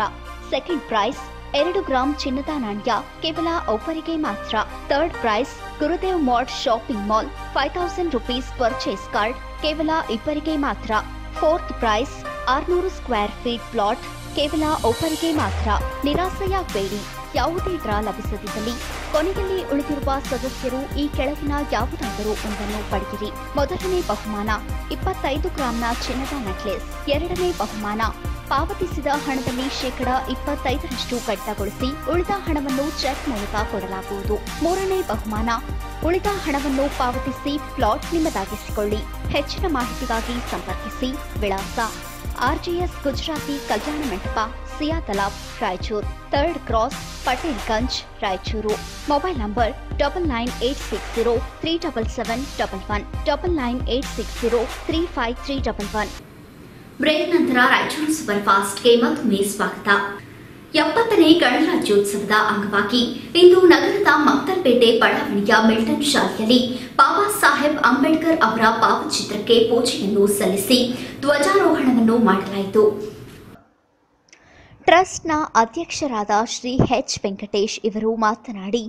ಸೆಕೆಂಡ್ ಪ್ರೈಸ್ 2 ಗ್ರಾಂ ಚಿನ್ನದ ನಾಣ್ಯ ಕೇವಲ ಒಬ್ಬರಿಗೆ ಮಾತ್ರ. Third prize Gurudev mart shopping mall 5000 rupees purchase card ಕೇವಲ ಇಬ್ಬರಿಗೆ ಮಾತ್ರ. Fourth prize 600 square feet plot ಕೇವಲ ಒಬ್ಬರಿಗೆ ಮಾತ್ರ. ನಿರಾಸೆಯಾಗಬೇಡಿ, ಯಾವುದೇ ಡ್ರಾ ಲಭಿಸದಿದ್ದಲ್ಲಿ ಕೊನೆಯಲ್ಲಿ ಉಳಿದಿರುವ ಸದಸ್ಯರು ಈ ಕೆಳಗಿನ ಯಾವುದಾದರೂ ಒಂದನ್ನು ಪಡೆಯಿರಿ. ಮೊದಲನೇ ಬಹುಮಾನ 25 ಗ್ರಾಂನ ಚಿನ್ನದ ನೆಕ್ಲೆಸ್. ಎರಡನೇ ಬಹುಮಾನ ಪಾವತಿಸಿದ ಹಣದಲ್ಲಿ ಶೇಕಡ 25% ಕಡಿತಗೊಳಿಸಿ ಉಳಿದ ಹಣವನ್ನು ಚೆಕ್ ಮೂಲಕ ಕೊಡಲಾಗುವುದು. ಮೂರನೇ ಬಹುಮಾನ ಉಳಿದ ಹಣವನ್ನು ಪಾವತಿಸಿ ಪ್ಲಾಟ್ ನಿಮ್ಮದಾಗಿಸಿಕೊಳ್ಳಿ. ಹೆಚ್ಚಿನ ಮಾಹಿತಿಗಾಗಿ ಸಂಪರ್ಕಿಸಿ. ವಿಳಾಸ RGS ಗುಜರಾತಿ ಕಲ್ಯಾಣ ಮಂಟಪ, Siyatalab Raichur, 3rd cross Patelganj Raichur. Mobile number 9986037711 9986035311. Break ನಂತರ ರಾಯಚೂರು ಸೂಪರ್ ಫಾಸ್ಟ್ಗೆ ಮತ್ತೊಮ್ಮೆ ಸ್ವಾಗತ. 70ನೇ ಗಣರಾಜ್ಯೋತ್ಸವದ ಅಂಗವಾಗಿ ಇಂದು ನಗರದ ಮಕ್ತಲ್ಪೇಟೆ ಬಡಾವಣೆಯ ಮಿಲ್ಟನ್ ಶಾಲೆಯಲ್ಲಿ ಬಾಬಾ ಸಾಹೇಬ್ ಅಂಬೇಡ್ಕರ್ ಅವರ ಭಾವಚಿತ್ರಕ್ಕೆ ಪೂಜೆಯನ್ನು ಸಲ್ಲಿಸಿ ಧ್ವಜಾರೋಹಣವನ್ನು ಮಾಡಲಾಯಿತು. ಟ್ರಸ್ಟ್ನ ಅಧ್ಯಕ್ಷರಾದ ಶ್ರೀ ಎಚ್ ವೆಂಕಟೇಶ್ ಇವರು ಮಾತನಾಡಿ,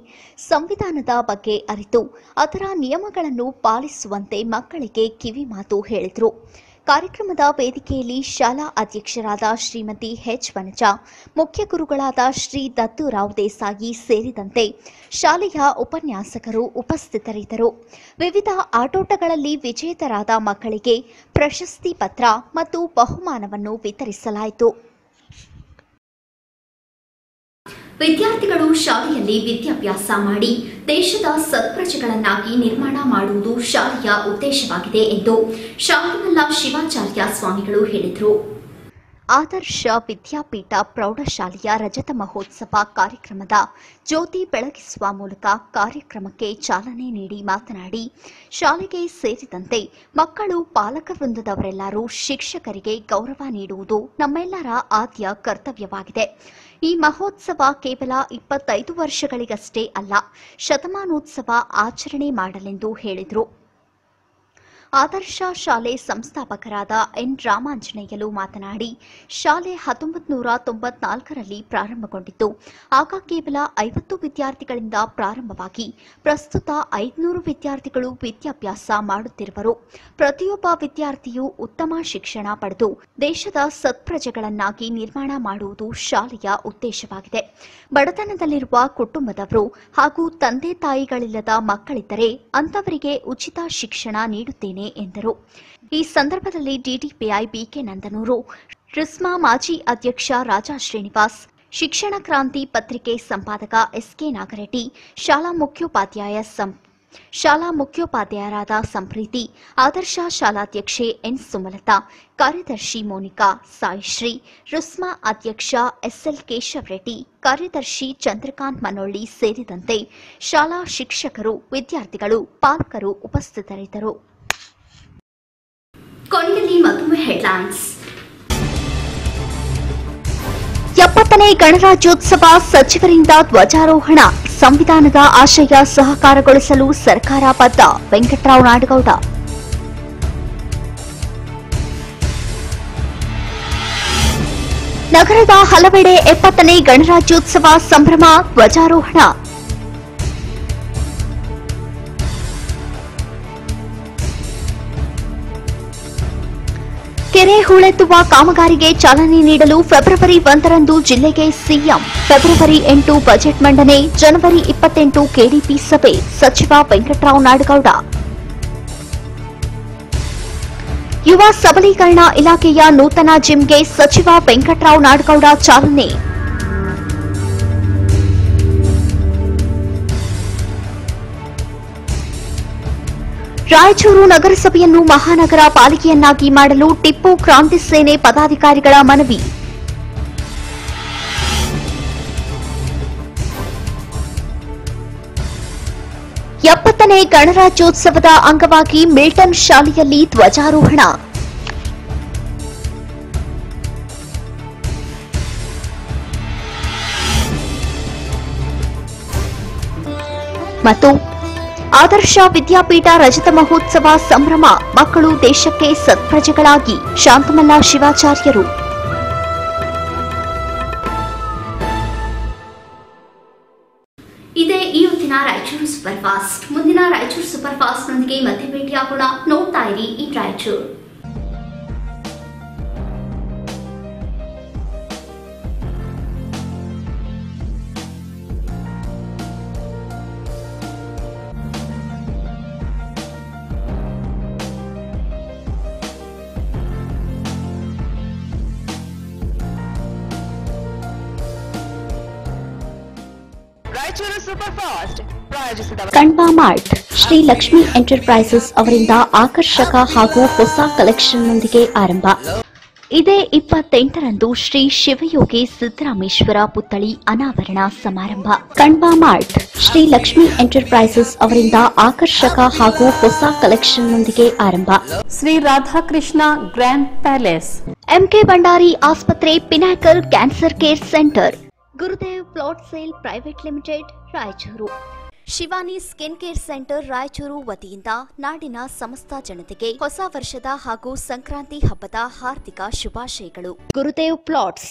ಸಂವಿಧಾನದ ಬಗ್ಗೆ ಅರಿತು ಅದರ ನಿಯಮಗಳನ್ನು ಪಾಲಿಸುವಂತೆ ಮಕ್ಕಳಿಗೆ ಕಿವಿಮಾತು ಹೇಳಿದರು. ಕಾರ್ಯಕ್ರಮದ ವೇದಿಕೆಯಲ್ಲಿ ಶಾಲಾ ಅಧ್ಯಕ್ಷರಾದ ಶ್ರೀಮತಿ ಎಚ್ ವನಜಾ, ಮುಖ್ಯ ಗುರುಗಳಾದ ಶ್ರೀ ದತ್ತುರಾವ್ ದೇಸಾಯಿ ಸೇರಿದಂತೆ ಶಾಲೆಯ ಉಪನ್ಯಾಸಕರು ಉಪಸ್ಥಿತರಿದ್ದರು. ವಿವಿಧ ಆಟೋಟಗಳಲ್ಲಿ ವಿಜೇತರಾದ ಮಕ್ಕಳಿಗೆ ಪ್ರಶಸ್ತಿ ಪತ್ರ ಮತ್ತು ಬಹುಮಾನವನ್ನು ವಿತರಿಸಲಾಯಿತು. ವಿದ್ಯಾರ್ಥಿಗಳು ಶಾಲೆಯಲ್ಲಿ ವಿದ್ಯಾಭ್ಯಾಸ ಮಾಡಿ ದೇಶದ ಸತ್ಪ್ರಜೆಗಳನ್ನಾಗಿ ನಿರ್ಮಾಣ ಮಾಡುವುದು ಶಾಲೆಯ ಉದ್ದೇಶವಾಗಿದೆ ಎಂದು ಶಾಂತಮಲ್ಲ ಶಿವಾಚಾರ್ಯ ಸ್ವಾಮಿಗಳು ಹೇಳಿದರು. ಆದರ್ಶ ವಿದ್ಯಾಪೀಠ ಪ್ರೌಢಶಾಲೆಯ ರಜತ ಮಹೋತ್ಸವ ಕಾರ್ಯಕ್ರಮದ ಜ್ಯೋತಿ ಬೆಳಗಿಸುವ ಮೂಲಕ ಕಾರ್ಯಕ್ರಮಕ್ಕೆ ಚಾಲನೆ ನೀಡಿ ಮಾತನಾಡಿ, ಶಾಲೆಗೆ ಸೇರಿದಂತೆ ಮಕ್ಕಳು ಪಾಲಕ ವೃಂದದವರೆಲ್ಲರೂ ಶಿಕ್ಷಕರಿಗೆ ಗೌರವ ನೀಡುವುದು ನಮ್ಮೆಲ್ಲರ ಆದ್ಯ ಕರ್ತವ್ಯವಾಗಿದೆ. ಈ ಮಹೋತ್ಸವ ಕೇವಲ 25 ವರ್ಷಗಳಿಗಷ್ಟೇ ಅಲ್ಲ, ಶತಮಾನೋತ್ಸವ ಆಚರಣೆ ಮಾಡಲೆಂದು ಹೇಳಿದರು. ಆದರ್ಶ ಶಾಲೆ ಸಂಸ್ಥಾಪಕರಾದ ಎನ್ ರಾಮಾಂಜನೇಯಲು ಮಾತನಾಡಿ, ಶಾಲೆ 1994ರಲ್ಲಿ ಪ್ರಾರಂಭಗೊಂಡಿತ್ತು. ಆಗ ಕೇವಲ 50 ವಿದ್ಯಾರ್ಥಿಗಳಿಂದ ಪ್ರಾರಂಭವಾಗಿ ಪ್ರಸ್ತುತ 500 ವಿದ್ಯಾರ್ಥಿಗಳು ವಿದ್ಯಾಭ್ಯಾಸ ಮಾಡುತ್ತಿರುವರು. ಪ್ರತಿಯೊಬ್ಬ ವಿದ್ಯಾರ್ಥಿಯು ಉತ್ತಮ ಶಿಕ್ಷಣ ಪಡೆದು ದೇಶದ ಸತ್ಪ್ರಜೆಗಳನ್ನಾಗಿ ನಿರ್ಮಾಣ ಮಾಡುವುದು ಶಾಲೆಯ ಉದ್ದೇಶವಾಗಿದೆ. ಬಡತನದಲ್ಲಿರುವ ಕುಟುಂಬದವರು ಹಾಗೂ ತಂದೆ ತಾಯಿಗಳಿಲ್ಲದ ಮಕ್ಕಳಿದ್ದರೆ ಅಂತವರಿಗೆ ಉಚಿತ ಶಿಕ್ಷಣ ನೀಡುತ್ತೇನೆ ಎಂದರು. ಈ ಸಂದರ್ಭದಲ್ಲಿ ಡಿಡಿಪಿಐ ಬಿಕೆ ನಂದನೂರು, ರಿಸ್ಮಾ ಮಾಜಿ ಅಧ್ಯಕ್ಷ ರಾಜಾ ಶ್ರೀನಿವಾಸ್, ಶಿಕ್ಷಣ ಕ್ರಾಂತಿ ಪತ್ರಿಕೆ ಸಂಪಾದಕ ಎಸ್ಕೆ ನಾಗರೆಡ್ಡಿ, ಶಾಲಾ ಮುಖ್ಯೋಪಾಧ್ಯಾಯರಾದ ಸಂಪ್ರೀತಿ, ಆದರ್ಶ ಶಾಲಾಧ್ಯಕ್ಷೆ ಎನ್ ಸುಮಲತಾ, ಕಾರ್ಯದರ್ಶಿ ಮೋನಿಕಾ, ಸಾಯಿಶ್ರೀ, ರುಸ್ಮಾ ಅಧ್ಯಕ್ಷ ಎಸ್ಎಲ್ ಕೇಶವ್ ರೆಡ್ಡಿ, ಕಾರ್ಯದರ್ಶಿ ಚಂದ್ರಕಾಂತ್ ಮನೊಳ್ಳಿ ಸೇರಿದಂತೆ ಶಾಲಾ ಶಿಕ್ಷಕರು, ವಿದ್ಯಾರ್ಥಿಗಳು, ಪಾಲಕರು ಉಪಸ್ಥಿತರಿದ್ದರು. ಕೊನೆಯಲ್ಲಿ ಮತ್ತೊಮ್ಮೆ ಹೆಡ್ಲೈನ್ಸ್. 70ನೇ ಗಣರಾಜ್ಯೋತ್ಸವ ಸಚಿವರಿಂದ ಧ್ವಜಾರೋಹಣ. ಸಂವಿಧಾನದ ಆಶಯ ಸಹಕಾರಗೊಳಿಸಲು ಸರ್ಕಾರ ಬದ್ಧ. ವೆಂಕಟರಾವ್ ನಾಡಗೌಡ. ನಗರದ ಹಲವೆಡೆ 70ನೇ ಗಣರಾಜ್ಯೋತ್ಸವ ಸಂಭ್ರಮ, ಧ್ವಜಾರೋಹಣ. ಕೆರೆ ಹೂಳೆತ್ತುವ ಕಾಮಗಾರಿಗೆ ಚಾಲನೆ ನೀಡಲು ಫೆಬ್ರವರಿ 1ರಂದು ಜಿಲ್ಲೆಗೆ ಸಿಎಂ. ಫೆಬ್ರವರಿ 8 ಬಜೆಟ್ ಮಂಡನೆ, ಜನವರಿ 28 ಕೆಡಿಪಿ ಸಭೆ. ಸಚಿವ ವೆಂಕಟರಾವ್ ನಾಡಗೌಡ. ಯುವ ಸಬಲೀಕರಣ ಇಲಾಖೆಯ ನೂತನ ಜಿಮ್ಗೆ ಸಚಿವ ವೆಂಕಟರಾವ್ ನಾಡಗೌಡ ಚಾಲನೆ. ರಾಯಚೂರು ನಗರಸಭೆಯನ್ನು ಮಹಾನಗರ ಪಾಲಿಕೆಯನ್ನಾಗಿ ಮಾಡಲು ಟಿಪ್ಪು ಕ್ರಾಂತಿ ಸೇನೆ ಪದಾಧಿಕಾರಿಗಳ ಮನವಿ. ಎಪ್ಪತ್ತನೇ ಗಣರಾಜ್ಯೋತ್ಸವದ ಅಂಗವಾಗಿ ಮಿಲ್ಟನ್ ಶಾಲೆಯಲ್ಲಿ ಧ್ವಜಾರೋಹಣ. ಮತ್ತು ಆದರ್ಶ ವಿದ್ಯಾಪೀಠ ರಜತ ಮಹೋತ್ಸವ ಸಂಭ್ರಮ, ಮಕ್ಕಳು ದೇಶಕ್ಕೆ ಸತ್ಪ್ರಜೆಗಳಾಗಿ. ಶಾಂತಮಲ್ಲ ಶಿವಾಚಾರ್ಯರು. ಇದೇ ಈ ಹೊತ್ತಿನ ರಾಯಚೂರು ಸೂಪರ್ ಫಾಸ್ಟ್. ಮುಂದಿನ ರಾಯಚೂರು ಸೂಪರ್ ಫಾಸ್ಟ್ನೊಂದಿಗೆ ಮತ್ತೆ ಭೇಟಿಯಾಗೋಣ. ನೋಡ್ತಾ ಇರಿ ಈ ರಾಯಚೂರು. ಕಣ್ವಾ ಮಾರ್ಟ್ ಶ್ರೀ ಲಕ್ಷ್ಮಿ ಎಂಟರ್ಪ್ರೈಸಸ್ ಅವರಿಂದ ಆಕರ್ಷಕ ಹಾಗೂ ಹೊಸ ಕಲೆಕ್ಷನ್ನೊಂದಿಗೆ ಆರಂಭ. ಇದೇ 28ರಂದು ಶ್ರೀ ಶಿವಯೋಗಿ ಸಿದ್ದರಾಮೇಶ್ವರ ಪುತ್ಥಳಿ ಅನಾವರಣ ಸಮಾರಂಭ. ಕಣ್ವಾ ಮಾರ್ಟ್ ಶ್ರೀ ಲಕ್ಷ್ಮಿ ಎಂಟರ್ಪ್ರೈಸಸ್ ಅವರಿಂದ ಆಕರ್ಷಕ ಹಾಗೂ ಹೊಸ ಕಲೆಕ್ಷನ್ನೊಂದಿಗೆ ಆರಂಭ. Shri Radhakrishna grand palace, MK Bhandari ಆಸ್ಪತ್ರೆ, pinnacle cancer care centre, Gurudev plot sale private limited Raichur. Shivani skin care centre Raichur ವತಿಯಿಂದ ನಾಡಿನ ಸಮಸ್ತ ಜನತೆಗೆ ಹೊಸ ವರ್ಷದ ಹಾಗೂ ಸಂಕ್ರಾಂತಿ ಹಬ್ಬದ ಹಾರ್ದಿಕ ಶುಭಾಶಯಗಳು. ಗುರುದೇವ್ ಪ್ಲಾಟ್ಸ್.